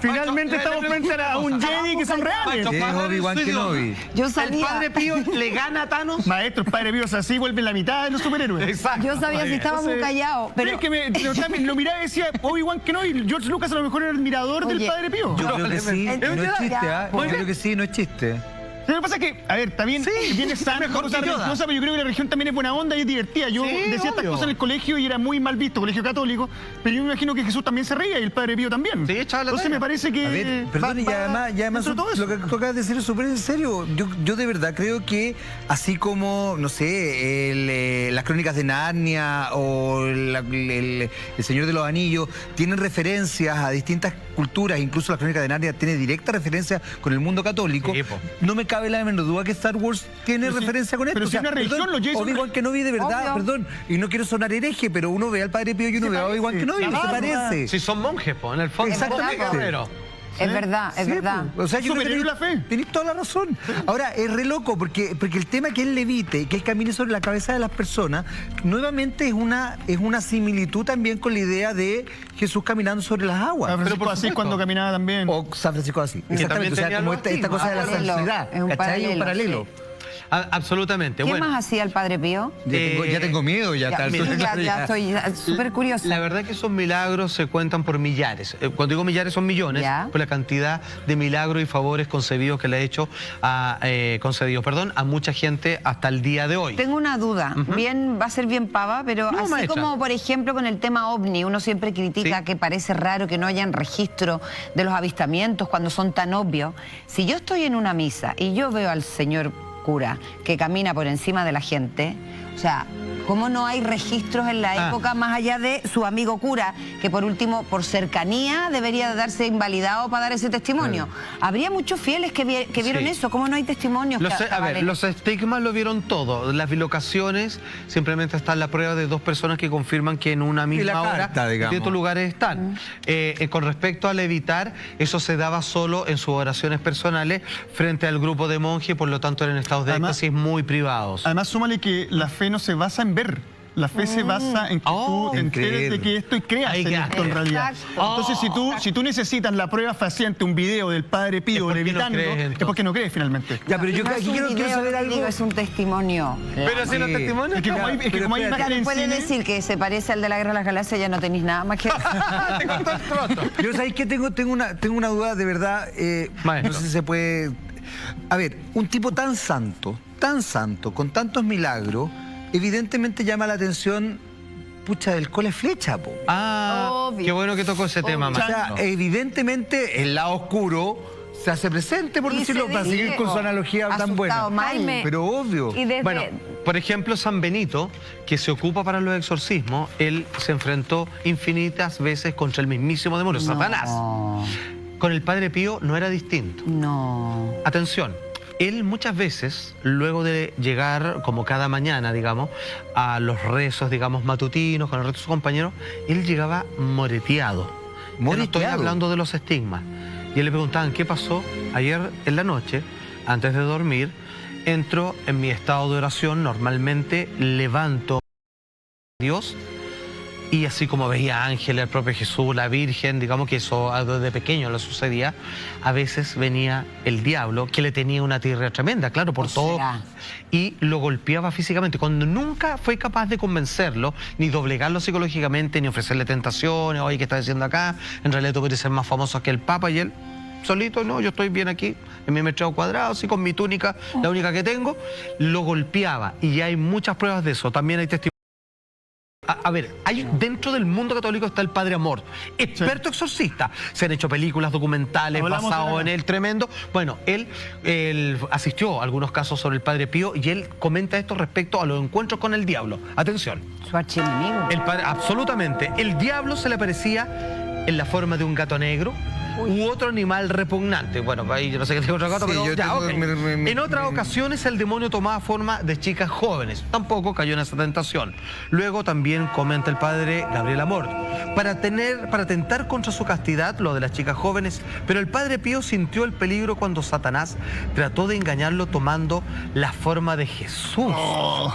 finalmente estamos frente a un Jedi que son reales. Es Obi-Wan Kenobi. Yo sabía. El Padre Pío le gana a Thanos. Maestro, el Padre Pío, así vuelven la mitad de los superhéroes. Exacto. Yo sabía si estábamos callados. Pero es que lo miraba y decía, Obi-Wan Kenobi, George Lucas a lo mejor era el admirador del Padre Pío. Yo creo que sí, no es chiste, yo creo que sí, no es chiste. Lo que pasa es que, a ver, también viene sana, cosa religiosa, pero yo creo que la religión también es buena onda y es divertida. Yo decía estas cosas en el colegio y era muy mal visto, colegio católico, pero yo me imagino que Jesús también se reía y el Padre Pío también. Sí, entonces me parece que... A ver, perdón, y además lo que tú acabas de decir es súper en serio. Yo de verdad creo que así como, no sé, las Crónicas de Narnia o el Señor de los Anillos tienen referencias a distintas culturas, incluso la Crónica de Narnia tiene directa referencia con el mundo católico, no me cabe la menor duda que Star Wars tiene referencia con esto. Pero si una religión, los Jason... Obi-Wan Kenobi de verdad, perdón, y no quiero sonar hereje, pero uno ve al Padre Pío y uno ve a Obi-Wan Kenobi, no se parece. Si son monjes, en el fondo. Exactamente. Es verdad, es verdad. O sea, yo creo que la fe. Tenés toda la razón. Ahora, es re loco porque el tema que él levite, que él camine sobre la cabeza de las personas, nuevamente es una similitud también con la idea de Jesús caminando sobre las aguas. San Francisco así cuando caminaba también. O San Francisco así. Exactamente. O sea, como esta cosa de la santidad. Es un paralelo. Absolutamente. ¿Qué más hacía el Padre Pío? Ya tengo miedo, ya estoy súper curiosa. La verdad es que esos milagros se cuentan por millares. Cuando digo millares son millones, por la cantidad de milagros y favores concedidos que le ha hecho a mucha gente hasta el día de hoy. Tengo una duda, va a ser bien pava, pero así como por ejemplo con el tema OVNI, uno siempre critica que parece raro que no hayan registro de los avistamientos cuando son tan obvios. Si yo estoy en una misa y yo veo al señor cura que camina por encima de la gente, O sea, ¿cómo no hay registros en la época más allá de su amigo cura, que por último, por cercanía, debería darse invalidado para dar ese testimonio? Habría muchos fieles que vieron eso. ¿Cómo no hay testimonios? Los estigmas lo vieron todo. Las bilocaciones, simplemente está la prueba de 2 personas que confirman que en una misma hora en ciertos lugares están. Con respecto al evitar, eso se daba solo en sus oraciones personales frente al grupo de monjes, por lo tanto eran estados de éxtasis muy privados. Además, súmale que la fe no se basa en ver. La fe se basa en que tú te enteres de que esto y creas en esto en realidad. Entonces, si tú necesitas la prueba fehaciente, un video del Padre Pío levitando, es porque no crees finalmente. Ya, pero yo quiero saber algo. Es un testimonio. Pero si no es testimonio. Es que como hay imagen en puede cine... decir que se parece al de la Guerra de las Galaxias, ya no tenéis nada más que... Te cortó el troto. Yo sabéis que tengo una duda de verdad. No sé si se puede... A ver, un tipo tan santo, con tantos milagros, evidentemente llama la atención, pucha, del cole flecha, po. Qué bueno que tocó ese tema, O sea, evidentemente el lado oscuro se hace presente, por decirlo, para seguir con su analogía tan buena. Pero obvio. Bueno, por ejemplo, San Benito, que se ocupa para los exorcismos, él se enfrentó infinitas veces contra el mismísimo demonio, Satanás. Con el Padre Pío no era distinto. Atención. Él muchas veces, luego de llegar, como cada mañana, digamos, a los rezos, digamos, matutinos, con el resto de sus compañeros, él llegaba moreteado. No estoy hablando de los estigmas. Y él le preguntaban, ¿qué pasó? Ayer en la noche, antes de dormir, entro en mi estado de oración, normalmente levanto a Dios, y así como veía ángeles, el propio Jesús, la Virgen, digamos que eso desde pequeño le sucedía, a veces venía el diablo, que le tenía una tirria tremenda, claro, por todo, y lo golpeaba físicamente, cuando nunca fue capaz de convencerlo, ni doblegarlo psicológicamente, ni ofrecerle tentaciones, oye, ¿qué estás diciendo acá? En realidad tú quieres ser más famoso que el Papa, y él, solito, no, yo estoy bien aquí, en mi metro cuadrado, así con mi túnica, la única que tengo, lo golpeaba, y hay muchas pruebas de eso, también hay testimonios. A ver, dentro del mundo católico está el Padre Amor, experto exorcista. Se han hecho películas documentales basadas en él, tremendo. Bueno, él asistió a algunos casos sobre el Padre Pío y él comenta esto respecto a los encuentros con el diablo. Atención. Su archienemigo. Absolutamente. El diablo se le aparecía en la forma de un gato negro u otro animal repugnante. Bueno, ahí yo no sé qué tengo otro gato, pero ya, En otras ocasiones el demonio tomaba forma de chicas jóvenes. Tampoco cayó en esa tentación. Luego también comenta el padre Gabriel Amor, para atentar contra su castidad, lo de las chicas jóvenes, pero el Padre Pío sintió el peligro cuando Satanás trató de engañarlo tomando la forma de Jesús.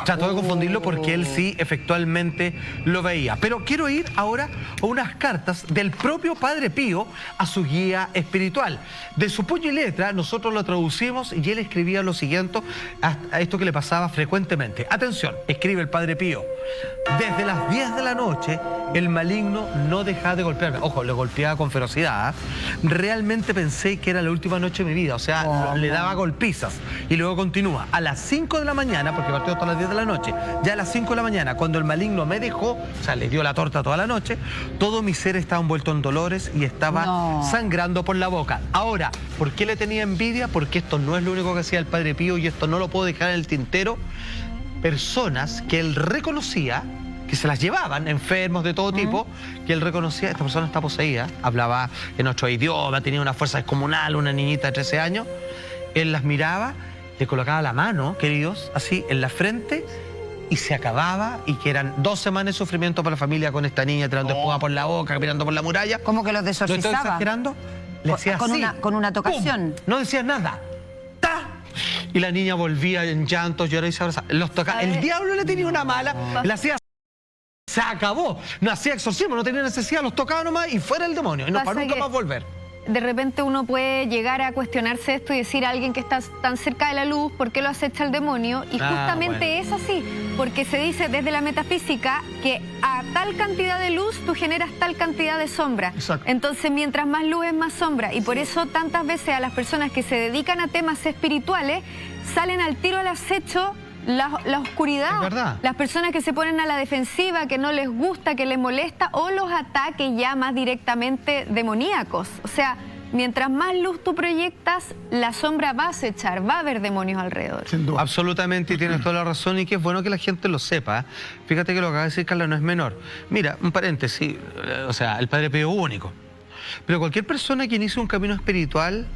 Trató de confundirlo porque él sí efectivamente lo veía. Pero quiero ir ahora a unas cartas del propio Padre Pío a su guía espiritual. De su puño y letra nosotros lo traducimos y él escribía lo siguiente a esto que le pasaba frecuentemente. Atención, escribe el Padre Pío: desde las 10 de la noche el maligno no dejaba de golpearme. Ojo, le golpeaba con ferocidad. Realmente pensé que era la última noche de mi vida, o sea, le daba golpizas. Y luego continúa, a las 5 de la mañana, porque partió hasta las 10 de la noche, ya a las 5 de la mañana, cuando el maligno me dejó, o sea, le dio la torta toda la noche, todo mi ser estaba envuelto en dolores y estaba sangrando por la boca. Ahora, ¿por qué le tenía envidia? Porque esto no es lo único que hacía el Padre Pío y esto no lo puedo dejar en el tintero. Personas que él reconocía, que se las llevaban, enfermos de todo tipo, que él reconocía, esta persona está poseída, hablaba en otro idioma, tenía una fuerza descomunal, una niñita de 13 años, él las miraba, le colocaba la mano, queridos, así, en la frente, y se acababa, y que eran 2 semanas de sufrimiento para la familia con esta niña, tirando espuma por la boca, caminando por la muralla. ¿Cómo que los desorcizaba? ¿Lo estoy exagerando? Le decía así. Con una tocación. ¡Pum! No decía nada. ¡Ta! Y la niña volvía en llantos, lloraba y se abrazaba. Los tocaba. El diablo le tenía una mala, le hacía... Se acabó. No hacía exorcismo, no tenía necesidad, los tocaba nomás y fuera el demonio. Y no para nunca más volver. De repente uno puede llegar a cuestionarse esto y decir a alguien que está tan cerca de la luz, ¿por qué lo acecha el demonio? Y justamente es así, porque se dice desde la metafísica que a tal cantidad de luz tú generas tal cantidad de sombra. Exacto. Entonces mientras más luz es más sombra. Y por eso tantas veces a las personas que se dedican a temas espirituales salen al tiro al acecho la oscuridad. Es verdad. Las personas que se ponen a la defensiva, que no les gusta, que les molesta, o los ataques ya más directamente demoníacos. O sea, mientras más luz tú proyectas, la sombra va a acechar, va a haber demonios alrededor. Sin duda. Absolutamente, y tienes toda la razón, y que es bueno que la gente lo sepa. Fíjate que lo que acaba de decir Carla no es menor. Mira, un paréntesis, o sea, el Padre Pío único. Pero cualquier persona que inicie un camino espiritual,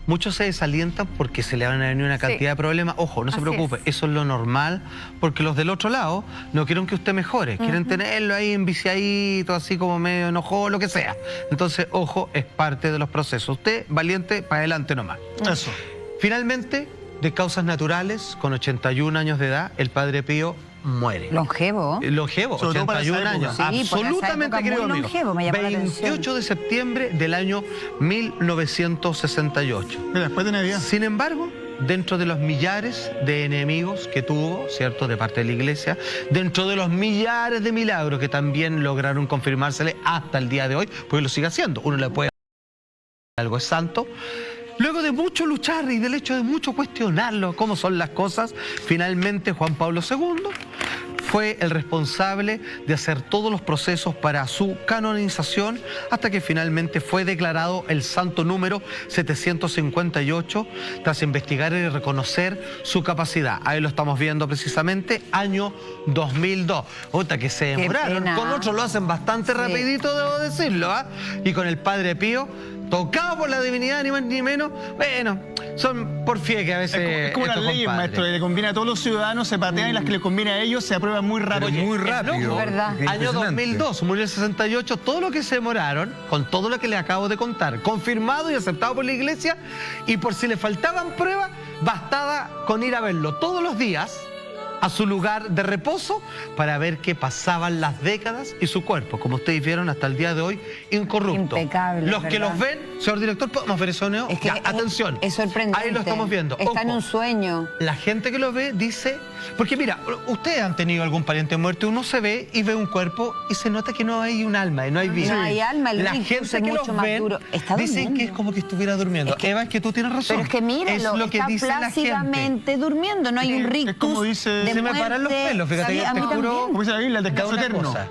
muchos se desalientan porque se le van a venir una cantidad de problemas. Ojo, no se preocupe, eso es lo normal, porque los del otro lado no quieren que usted mejore, quieren tenerlo ahí enviciadito, así como medio enojado, lo que sea. Entonces, ojo, es parte de los procesos. Usted, valiente, para adelante nomás. Eso. Finalmente, de causas naturales, con 81 años de edad, el Padre Pío muere. Longevo. Longevo, Sobre todo para esa 81 época. años. Sí, por esa Absolutamente, época querido muy amigo. longevo, me llamó la 28 atención. de septiembre del año 1968. Mira, después de Navidad. Sin embargo, dentro de los millares de enemigos que tuvo, ¿cierto?, de parte de la iglesia, dentro de los millares de milagros que también lograron confirmársele hasta el día de hoy, porque lo sigue haciendo, uno le puede algo es santo. Luego de mucho luchar y del hecho de mucho cuestionarlo, cómo son las cosas, finalmente Juan Pablo II fue el responsable de hacer todos los procesos para su canonización, hasta que finalmente fue declarado el santo número 758, tras investigar y reconocer su capacidad. Ahí lo estamos viendo precisamente, año 2002. Puta, que se demoraron. Con otros lo hacen bastante rapidito, debo decirlo, ¿ah? Y con el Padre Pío, tocado por la divinidad, ni más ni menos, bueno, son por fie que a veces... Es como la ley, maestro, le conviene a todos los ciudadanos, se patean y las que le conviene a ellos se aprueban muy rápido. Pero muy rápido. loco, ¿verdad? Año 2002, murió el 68, todo lo que se demoraron, con todo lo que le acabo de contar, confirmado y aceptado por la iglesia, y por si le faltaban pruebas, bastaba con ir a verlo todos los días a su lugar de reposo para ver que pasaban las décadas y su cuerpo, como ustedes vieron hasta el día de hoy, incorrupto. Impecable, Los que ¿verdad? los ven, señor director, ¿podemos ver eso, Neo? Es que Ya, atención. es sorprendente. Ahí lo estamos viendo. Está en Ojo. un sueño. La gente que lo ve dice... Porque mira, ustedes han tenido algún pariente muerto, uno se ve y ve un cuerpo y se nota que no hay un alma y no hay vida. No hay alma, el La incluso gente es que mucho los más ven duro. Está dicen durmiendo. que es como que estuviera durmiendo. Eva, es que tú tienes razón. Pero es que míralo, es lo que está dice la gente. plácidamente durmiendo, no hay un rictus Es como dice... de Se me paran los muerte. pelos, fíjate, Sí, yo a te mí juro. también. Como dice la Biblia, el descanso Una eterno. cosa.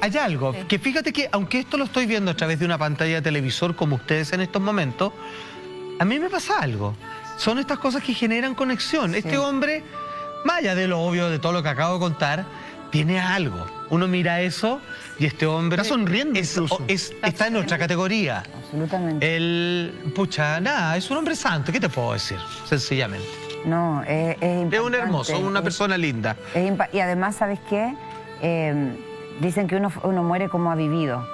Hay algo, que fíjate que aunque esto lo estoy viendo a través de una pantalla de televisor como ustedes en estos momentos, a mí me pasa algo. Son estas cosas que generan conexión. Este hombre, más allá de lo obvio de todo lo que acabo de contar, tiene algo. Uno mira eso y este hombre... Está sonriendo incluso. Está en otra categoría. Absolutamente. Pucha, nada, es un hombre santo. ¿Qué te puedo decir? Sencillamente. No, es Es un impactante. hermoso, una persona linda. Y además, ¿sabes qué? Dicen que uno muere como ha vivido.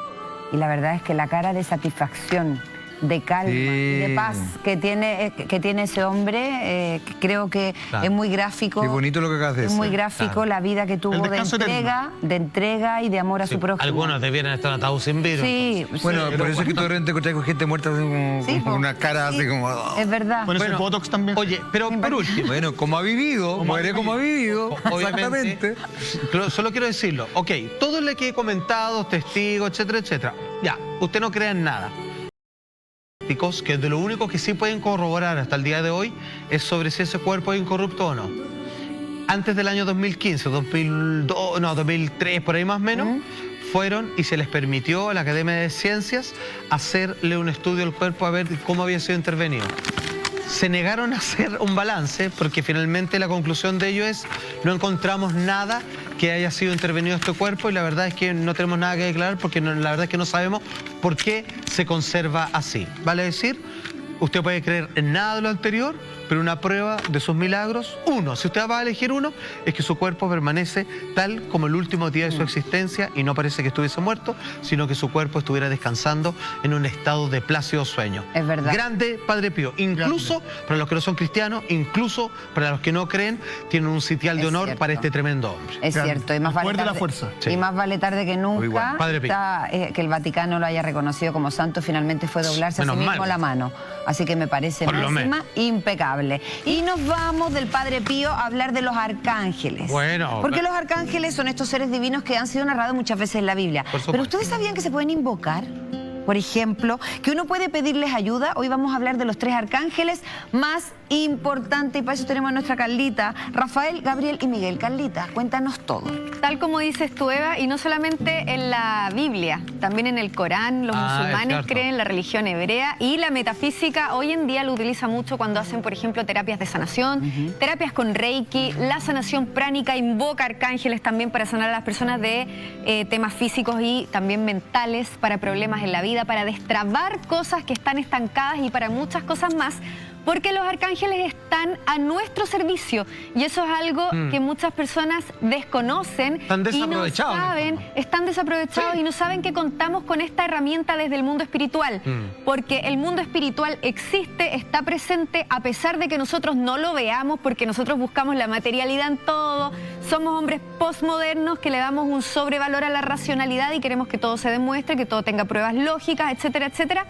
Y la verdad es que la cara de satisfacción, de calma y de paz que tiene ese hombre, creo que es muy gráfico. Qué bonito lo que acabas de decir. Es muy gráfico la vida que tuvo de entrega y de amor a su prójimo. Algunos debieran estar atados sin virus. Sí, Bueno, sí. por eso es que tú de repente encontrás con gente muerta así como, Sí, con una cara así como... Es verdad. Bueno, ese Botox también. Oye, pero por último... Bueno, como ha vivido, muere como ha vivido. Obviamente, Exactamente. solo quiero decirlo. Ok, todo lo que he comentado, testigos, etcétera, etcétera. Ya, usted no crea en nada. Que de lo único que sí pueden corroborar hasta el día de hoy es sobre si ese cuerpo es incorrupto o no. Antes del año 2015, 2003, por ahí más o menos, fueron y se les permitió a la Academia de Ciencias hacerle un estudio al cuerpo a ver cómo había sido intervenido. Se negaron a hacer un balance porque finalmente la conclusión de ello es no encontramos nada que haya sido intervenido este cuerpo y la verdad es que no tenemos nada que declarar porque la verdad es que no sabemos por qué se conserva así. Vale decir, usted puede creer en nada de lo anterior, pero una prueba de sus milagros, si usted va a elegir uno, es que su cuerpo permanece tal como el último día de su existencia y no parece que estuviese muerto, sino que su cuerpo estuviera descansando en un estado de plácido sueño. Es verdad. Grande Padre Pío. Incluso para los que no son cristianos, incluso para los que no creen, tienen un sitial de honor para este tremendo hombre. Es cierto, y más vale Muerde la tarde, fuerza. y más vale tarde que nunca. igual. Padre Pío. Que el Vaticano lo haya reconocido como santo, finalmente fue doblarse a sí Menos mismo mal. la mano. Así que me parece Por lo máxima impecable. Y nos vamos del Padre Pío a hablar de los arcángeles. Bueno. Porque los arcángeles son estos seres divinos que han sido narrados muchas veces en la Biblia. Por supuesto. Pero ¿ustedes sabían que se pueden invocar? Por ejemplo, que uno puede pedirles ayuda. Hoy vamos a hablar de los 3 arcángeles más importante y para eso tenemos a nuestra Carlita. Rafael, Gabriel y Miguel. Carlita, cuéntanos todo. Tal como dices tú, Eva, y no solamente en la Biblia, también en el Corán, los musulmanes creen, la religión hebrea y la metafísica hoy en día lo utiliza mucho cuando hacen, por ejemplo, terapias de sanación, terapias con Reiki, la sanación pránica, invoca arcángeles también para sanar a las personas de temas físicos y también mentales, para problemas en la vida, para destrabar cosas que están estancadas y para muchas cosas más, porque los arcángeles están a nuestro servicio y eso es algo que muchas personas desconocen y no saben, están desaprovechados y no saben que contamos con esta herramienta desde el mundo espiritual, porque el mundo espiritual existe, está presente a pesar de que nosotros no lo veamos, porque nosotros buscamos la materialidad en todo, somos hombres postmodernos que le damos un sobrevalor a la racionalidad y queremos que todo se demuestre, que todo tenga pruebas lógicas, etcétera, etcétera.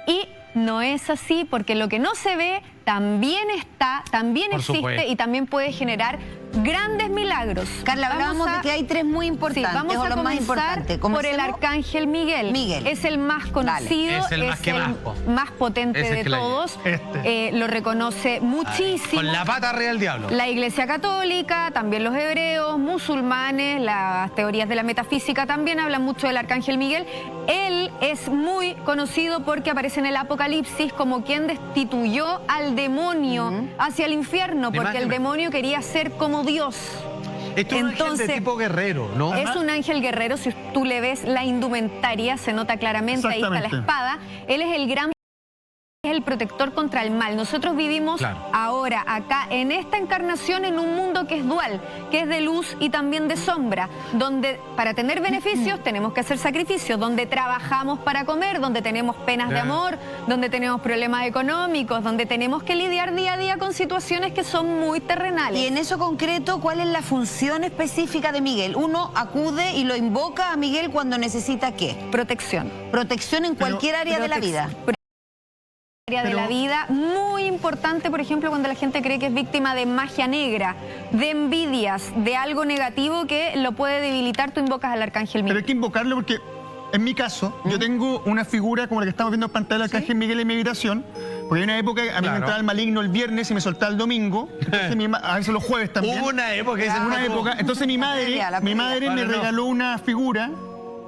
Y no es así, porque lo que no se ve también está, también existe y también puede generar grandes milagros. Carla, hablábamos de que hay tres muy importantes, vamos a comenzar por el arcángel Miguel. Es el más conocido, es el más potente de todos. Lo reconoce muchísimo. Con la pata arriba del diablo. La Iglesia Católica, también los hebreos, musulmanes, las teorías de la metafísica también hablan mucho del arcángel Miguel. Él es muy conocido porque aparece en el Apocalipsis como quien destituyó al demonio hacia el infierno, porque el demonio quería ser como Dios. Esto es un ángel de tipo guerrero, ¿no? Es un ángel guerrero, si tú le ves la indumentaria, se nota claramente, ahí está la espada. Él es el gran... es el protector contra el mal. Nosotros vivimos ahora, acá, en esta encarnación, en un mundo que es dual, que es de luz y también de sombra, donde para tener beneficios tenemos que hacer sacrificios, donde trabajamos para comer, donde tenemos penas de amor, donde tenemos problemas económicos, donde tenemos que lidiar día a día con situaciones que son muy terrenales. Y en eso concreto, ¿cuál es la función específica de Miguel? Uno acude y lo invoca a Miguel cuando necesita ¿qué? Protección. Protección en cualquier área de la vida. De la vida, muy importante, por ejemplo, cuando la gente cree que es víctima de magia negra, de envidias, de algo negativo que lo puede debilitar, tú invocas al arcángel Miguel. Pero hay que invocarlo porque, en mi caso, yo tengo una figura como la que estamos viendo en pantalla del arcángel Miguel en mi habitación, porque hay una época a mí me entraba el maligno el viernes y me soltaba el domingo, entonces a veces los jueves también. Hubo una época, entonces mi madre me regaló una figura,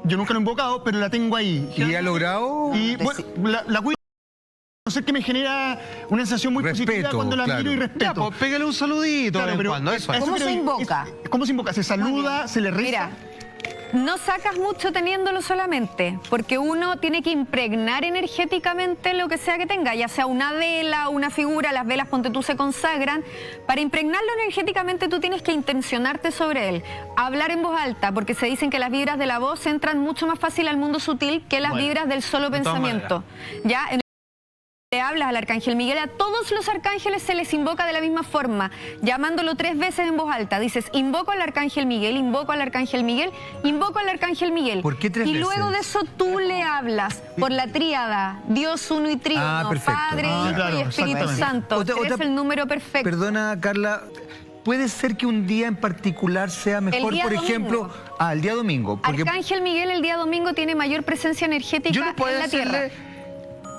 yo nunca lo he invocado, pero la tengo ahí. ¿Y ha logrado? Y bueno, la cuido. No sé, que me genera una sensación muy positiva cuando la miro y respeto. Ya, pues pégale un saludito cuando eso. ¿Cómo se invoca? ¿Cómo se invoca? ¿Se saluda? ¿Se le reza? Mira, no sacas mucho teniéndolo solamente, porque uno tiene que impregnar energéticamente lo que sea que tenga, ya sea una vela, una figura, las velas, ponte tú, se consagran. Para impregnarlo energéticamente tú tienes que intencionarte sobre él, hablar en voz alta, porque se dicen que las vibras de la voz entran mucho más fácil al mundo sutil que las vibras del solo pensamiento. ¿Ya? Le hablas al arcángel Miguel, a todos los arcángeles se les invoca de la misma forma, llamándolo 3 veces en voz alta. Dices, invoco al arcángel Miguel, invoco al arcángel Miguel, invoco al arcángel Miguel. ¿Por qué 3 veces? Y luego de eso tú le hablas por la tríada, Dios uno y tríono, Padre, Hijo y Espíritu Santo. Es el número perfecto. Perdona, Carla, ¿puede ser que un día en particular sea mejor, por ejemplo, el día domingo? Porque Arcángel Miguel el día domingo tiene mayor presencia energética en la tierra.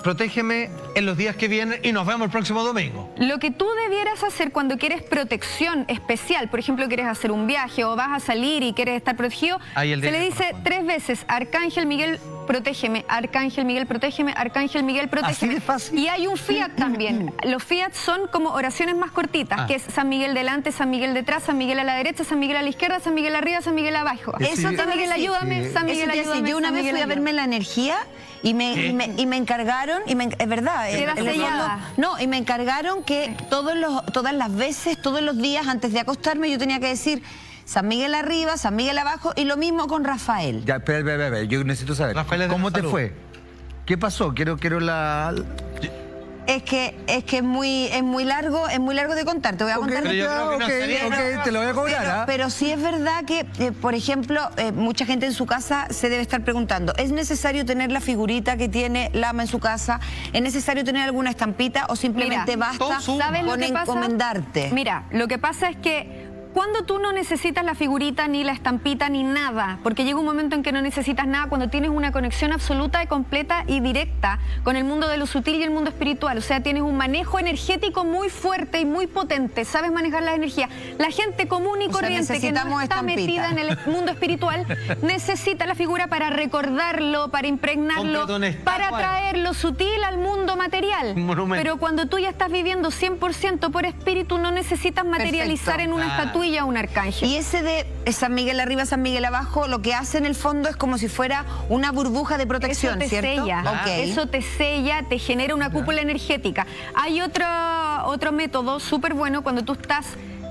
Protégeme en los días que vienen y nos vemos el próximo domingo. Lo que tú debieras hacer cuando quieres protección especial, por ejemplo, quieres hacer un viaje o vas a salir y quieres estar protegido, se le dice 3 veces, Arcángel Miguel, protégeme, Arcángel Miguel, protégeme, Arcángel Miguel, protégeme. Así de fácil. Y hay un fiat también. Los fiat son como oraciones más cortitas, que es San Miguel delante, San Miguel detrás, San Miguel a la derecha, San Miguel a la izquierda, San Miguel arriba, San Miguel abajo. Eso San Miguel ayúdame, San Miguel ayúdame. Yo una vez fui a verme la energía y me encargaron, es verdad, y me encargaron que todas las veces, todos los días antes de acostarme yo tenía que decir San Miguel arriba, San Miguel abajo, y lo mismo con Rafael. Ya, espera, yo necesito saber, ¿cómo te fue? ¿Qué pasó? Quiero la... Es que es muy largo de contar. Te voy a contar. Te lo voy a cobrar. Pero sí es verdad que, por ejemplo, mucha gente en su casa se debe estar preguntando, ¿es necesario tener la figurita que tiene Lama en su casa? ¿Es necesario tener alguna estampita o simplemente basta con encomendarte? Mira, lo que pasa es que cuando tú no necesitas la figurita, ni la estampita, ni nada, porque llega un momento en que no necesitas nada cuando tienes una conexión absoluta, completa y directa con el mundo de lo sutil y el mundo espiritual. O sea, tienes un manejo energético muy fuerte y muy potente, sabes manejar la energía. La gente común y corriente que no está metida en el mundo espiritual necesita la figura para recordarlo, para impregnarlo, para traer lo sutil al mundo material. Pero cuando tú ya estás viviendo 100% por espíritu, no necesitas materializar en una estatuilla un arcángel. Y ese de San Miguel arriba, San Miguel abajo, lo que hace en el fondo es como si fuera una burbuja de protección, eso te ¿cierto? Sella. Eso te sella, te genera una cúpula energética. Hay otro método súper bueno cuando tú estás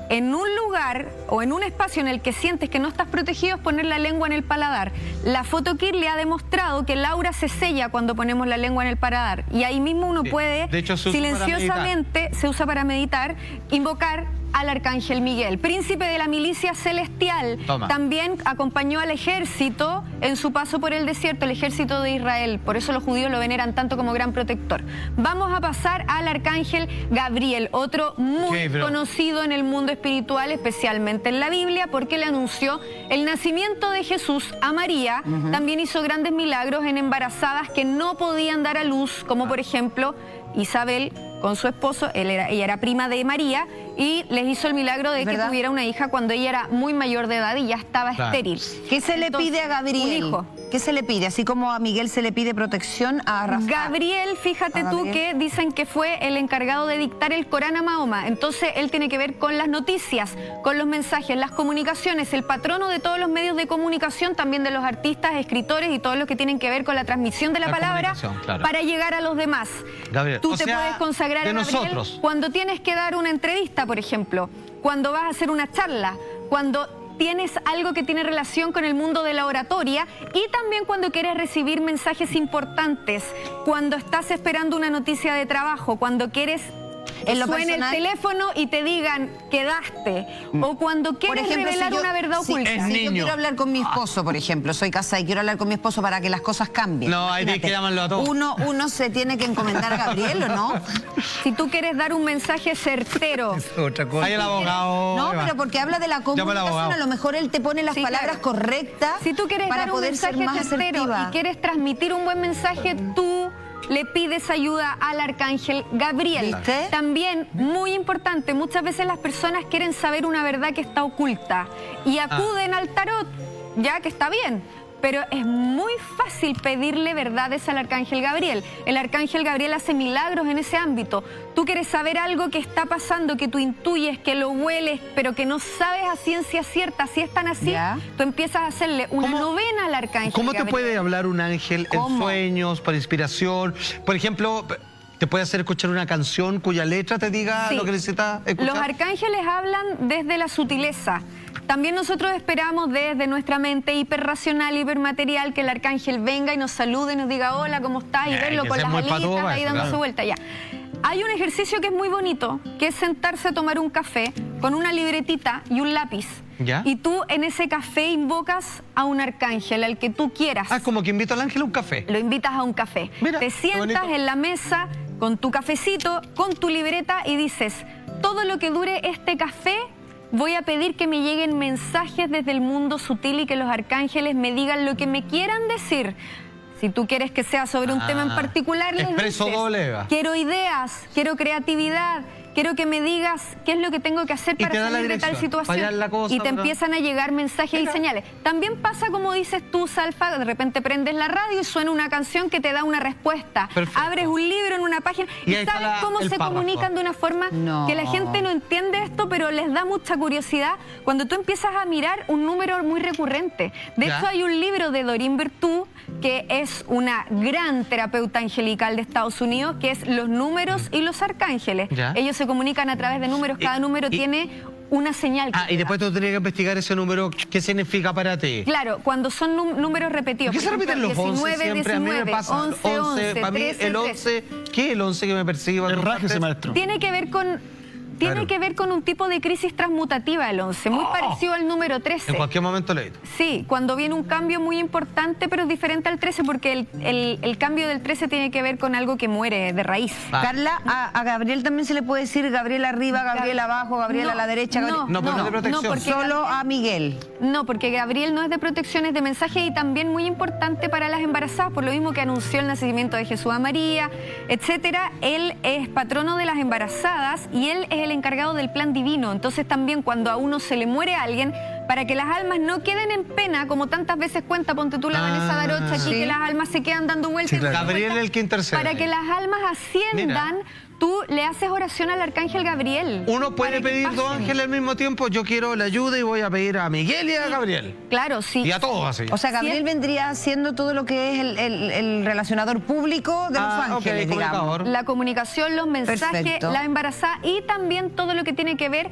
en un lugar o en un espacio en el que sientes que no estás protegido, es poner la lengua en el paladar. La Photokir le ha demostrado que el aura se sella cuando ponemos la lengua en el paladar. Y ahí mismo uno puede, de hecho, silenciosamente, se usa para meditar, invocar al arcángel Miguel, príncipe de la milicia celestial. También acompañó al ejército en su paso por el desierto, el ejército de Israel. Por eso los judíos lo veneran tanto como gran protector. Vamos a pasar al arcángel Gabriel, otro muy conocido en el mundo espiritual, especialmente en la Biblia, porque le anunció el nacimiento de Jesús a María. También hizo grandes milagros en embarazadas que no podían dar a luz, como por ejemplo Isabel con su esposo. Ella era prima de María y les hizo el milagro de que tuviera una hija cuando ella era muy mayor de edad y ya estaba estéril. ¿Qué se le pide a Gabriel? Un hijo. ¿Qué se le pide? Así como a Miguel se le pide protección, a Rafael. Gabriel, fíjate tú que dicen que fue el encargado de dictar el Corán a Mahoma. Entonces él tiene que ver con las noticias, con los mensajes, las comunicaciones, el patrono de todos los medios de comunicación, también de los artistas, escritores y todos los que tienen que ver con la transmisión de la palabra para llegar a los demás. Gabriel, tú te puedes consagrar a Gabriel cuando tienes que dar una entrevista, por ejemplo, cuando vas a hacer una charla, cuando tienes algo que tiene relación con el mundo de la oratoria y también cuando quieres recibir mensajes importantes, cuando estás esperando una noticia de trabajo, cuando quieres suene el teléfono y te digan quedaste, o cuando quieres revelar una verdad oculta. Si yo quiero hablar con mi esposo, por ejemplo, soy casada y quiero hablar con mi esposo para que las cosas cambien. No, hay que llamarlo a todos. Uno se tiene que encomendar a Gabriel, ¿o no? Si tú quieres dar un mensaje certero. Es otra cosa. Hay el abogado. No, pero porque habla de la comunicación, a lo mejor él te pone las palabras correctas. Si tú quieres dar un mensaje certero y quieres transmitir un buen mensaje, tú le pides ayuda al arcángel Gabriel. ¿Viste? También, muy importante, muchas veces las personas quieren saber una verdad que está oculta y acuden al tarot, ya que está bien, pero es muy fácil pedirle verdades al arcángel Gabriel. El arcángel Gabriel hace milagros en ese ámbito. Tú quieres saber algo que está pasando, que tú intuyes, que lo hueles, pero que no sabes a ciencia cierta si es tan así, tú empiezas a hacerle una novena al arcángel ¿Cómo Gabriel. te puede hablar un ángel en sueños, por inspiración? Por ejemplo, ¿te puede hacer escuchar una canción cuya letra te diga lo que necesitas escuchar? Los arcángeles hablan desde la sutileza. También nosotros esperamos desde nuestra mente hiperracional, hipermaterial, que el arcángel venga y nos salude y nos diga hola, ¿cómo estás? Y verlo con las alitas ahí dándose vuelta ya. Hay un ejercicio que es muy bonito, que es sentarse a tomar un café con una libretita y un lápiz. Y tú en ese café invocas a un arcángel, al que tú quieras. Como que invito al ángel a un café. Lo invitas a un café. Mira, te sientas en la mesa con tu cafecito, con tu libreta y dices, todo lo que dure este café, voy a pedir que me lleguen mensajes desde el mundo sutil y que los arcángeles me digan lo que me quieran decir. Si tú quieres que sea sobre un tema en particular, les dices, quiero ideas, quiero creatividad, quiero que me digas qué es lo que tengo que hacer para salir de tal situación. Y te empiezan a llegar mensajes y señales. También pasa como dices tú, Salfa, de repente prendes la radio y suena una canción que te da una respuesta. Abres un libro en una página y sabes cómo se comunican de una forma que la gente no entiende esto, pero les da mucha curiosidad cuando tú empiezas a mirar un número muy recurrente. De hecho, hay un libro de Doreen Virtue, que es una gran terapeuta angelical de Estados Unidos, que es Los números y los arcángeles. Ellos se comunican a través de números, cada número tiene una señal. Y después tú tendrías que investigar ese número, ¿qué significa para ti? Claro, cuando son números repetidos. ¿Qué se repiten los 11 siempre? 19, A mí me pasa 11, para mí 13, el 11, ¿qué es el 11 que me persigue? El raje ese maestro. Tiene que ver con Tiene que ver con un tipo de crisis transmutativa el 11, muy parecido al número 13. En cualquier momento leído. Sí, cuando viene un cambio muy importante, pero es diferente al 13, porque el cambio del 13 tiene que ver con algo que muere de raíz. Carla, a Gabriel también se le puede decir Gabriel arriba, Gabriel abajo, Gabriel a la derecha. No, pero no es de protección. porque solo a Miguel. No, porque Gabriel no es de protección, es de mensaje, y también muy importante para las embarazadas, por lo mismo que anunció el nacimiento de Jesús a María, etcétera. Él es patrono de las embarazadas y él es el encargado del plan divino. Entonces también cuando a uno se le muere alguien, para que las almas no queden en pena, como tantas veces cuenta, ponte tú la Vanessa Darocha aquí, que las almas se quedan dando vueltas. Sí, Gabriel es el que intercede. Para que las almas asciendan, tú le haces oración al arcángel Gabriel. Uno puede pedir dos ángeles al mismo tiempo. Yo quiero la ayuda y voy a pedir a Miguel y a Gabriel. Claro, sí. Y a todos así. O sea, Gabriel vendría haciendo todo lo que es el relacionador público de los ángeles, digamos. La comunicación, los mensajes, la embarazada y también todo lo que tiene que ver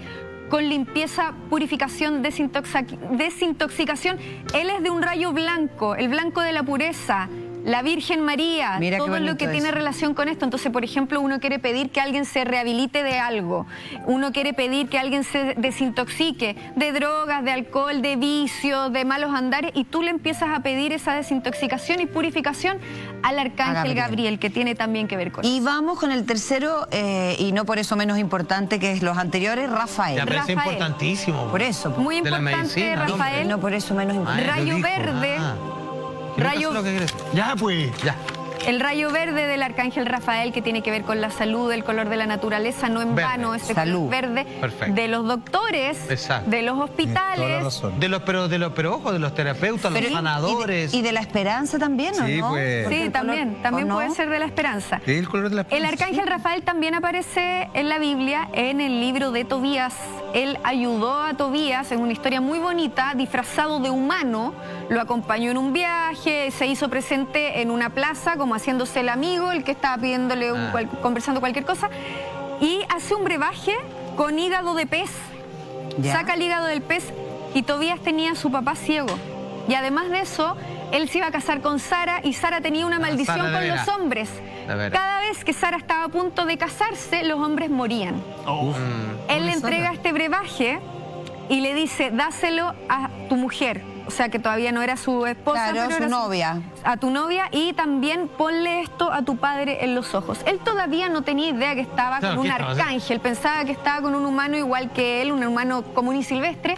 con limpieza, purificación, desintoxicación. Él es de un rayo blanco, el blanco de la pureza. La Virgen María, mira todo lo que tiene relación con esto. Entonces, por ejemplo, uno quiere pedir que alguien se rehabilite de algo, uno quiere pedir que alguien se desintoxique de drogas, de alcohol, de vicios, de malos andares, y tú le empiezas a pedir esa desintoxicación y purificación al arcángel Gabriel, que tiene también que ver con eso. Y vamos con el tercero, y no por eso menos importante que es los anteriores, Rafael. Ya parece importantísimo. Por eso. Muy importante, Rafael. No por eso menos importante. Rayo verde. Ya pues. Ya. El rayo verde del arcángel Rafael, que tiene que ver con la salud, el color de la naturaleza, no en vano, ese color verde. Perfecto. De los doctores, de los hospitales. Pero ojo, de los terapeutas, los sanadores. Y de la esperanza también, ¿o no? Pues. Sí, también puede ser de la esperanza. El color de la esperanza. El arcángel Rafael también aparece en la Biblia, en el libro de Tobías. Él ayudó a Tobías en una historia muy bonita, disfrazado de humano, lo acompañó en un viaje, se hizo presente en una plaza como haciéndose el amigo, el que estaba pidiéndole, conversando cualquier cosa, y hace un brebaje con hígado de pez. Saca el hígado del pez, y Tobías tenía a su papá ciego. Y además de eso, él se iba a casar con Sara, y Sara tenía una maldición con los hombres. Cada vez que Sara estaba a punto de casarse, los hombres morían. Él le entrega este brebaje y le dice, dáselo a tu mujer. O sea, que todavía no era su esposa, claro, pero su novia. A tu novia, y también ponle esto a tu padre en los ojos. Él todavía no tenía idea que estaba con un arcángel, pensaba que estaba con un humano igual que él, un humano común y silvestre.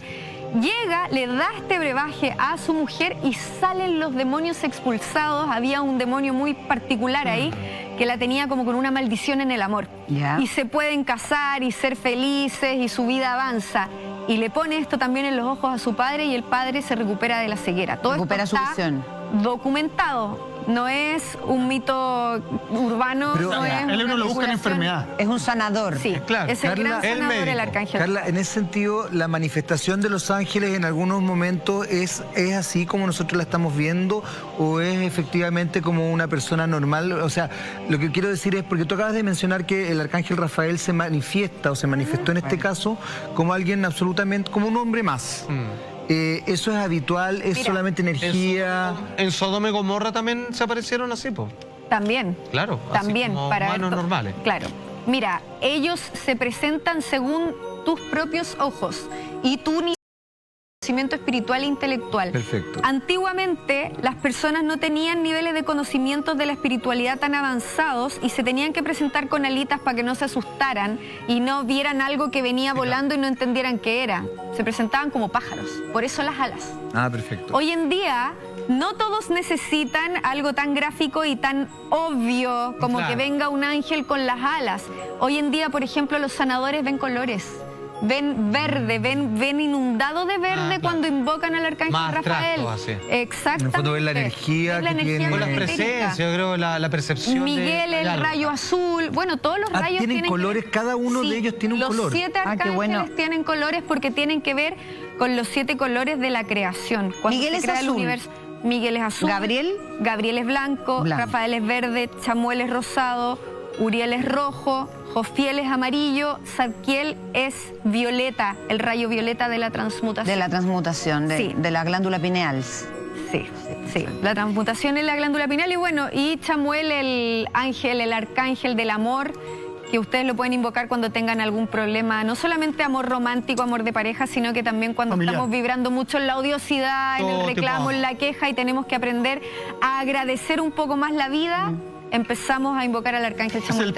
Llega, le da este brebaje a su mujer y salen los demonios expulsados. Había un demonio muy particular ahí que la tenía como con una maldición en el amor. Y se pueden casar y ser felices y su vida avanza. Y le pone esto también en los ojos a su padre y el padre se recupera de la ceguera. Todo recupera esto su está visión. Documentado. No es un mito urbano. Pero no es él uno lo busca en enfermedad. Es un sanador. Sí, claro. Es el gran sanador, el arcángel. Carla, en ese sentido, la manifestación de los ángeles en algunos momentos es así como nosotros la estamos viendo, o es efectivamente como una persona normal. O sea, lo que quiero decir es, porque tú acabas de mencionar que el arcángel Rafael se manifiesta, o se manifestó en este caso, como alguien absolutamente, como un hombre más. ¿Eso es habitual? ¿Es solamente energía? En Sodoma y Gomorra también se aparecieron así, po. También. Claro. También. Así como para humanos normales. Claro. Mira, ellos se presentan según tus propios ojos y tu conocimiento espiritual e intelectual. Perfecto. Antiguamente las personas no tenían niveles de conocimientos de la espiritualidad tan avanzados y se tenían que presentar con alitas para que no se asustaran y no vieran algo que venía volando y no entendieran qué era. Se presentaban como pájaros, por eso las alas. Ah, perfecto. Hoy en día no todos necesitan algo tan gráfico y tan obvio como que venga un ángel con las alas. Hoy en día, por ejemplo, los sanadores ven colores. Ven verde, ven inundado de verde cuando invocan al arcángel Rafael. Exactamente. En el fondo ven la energía que tiene. Con la presencia, yo creo, la percepción. Miguel, el rayo azul. Bueno, todos los rayos tienen colores, cada uno de ellos tiene un color. Los 7 arcángeles tienen colores porque tienen que ver con los 7 colores de la creación. Cuando Miguel es azul. Miguel es azul. ¿Gabriel? Gabriel es blanco. Rafael es verde, Chamuel es rosado, Uriel es rojo, Jofiel es amarillo, Zadkiel es violeta, el rayo violeta de la transmutación. De la transmutación, de la glándula pineal. Sí, la transmutación en la glándula pineal. Y bueno, y Chamuel, el ángel, el arcángel del amor, que ustedes lo pueden invocar cuando tengan algún problema, no solamente amor romántico, amor de pareja, sino que también cuando estamos vibrando mucho en la odiosidad, en el reclamo, en la queja, y tenemos que aprender a agradecer un poco más la vida, empezamos a invocar al arcángel Chamuel.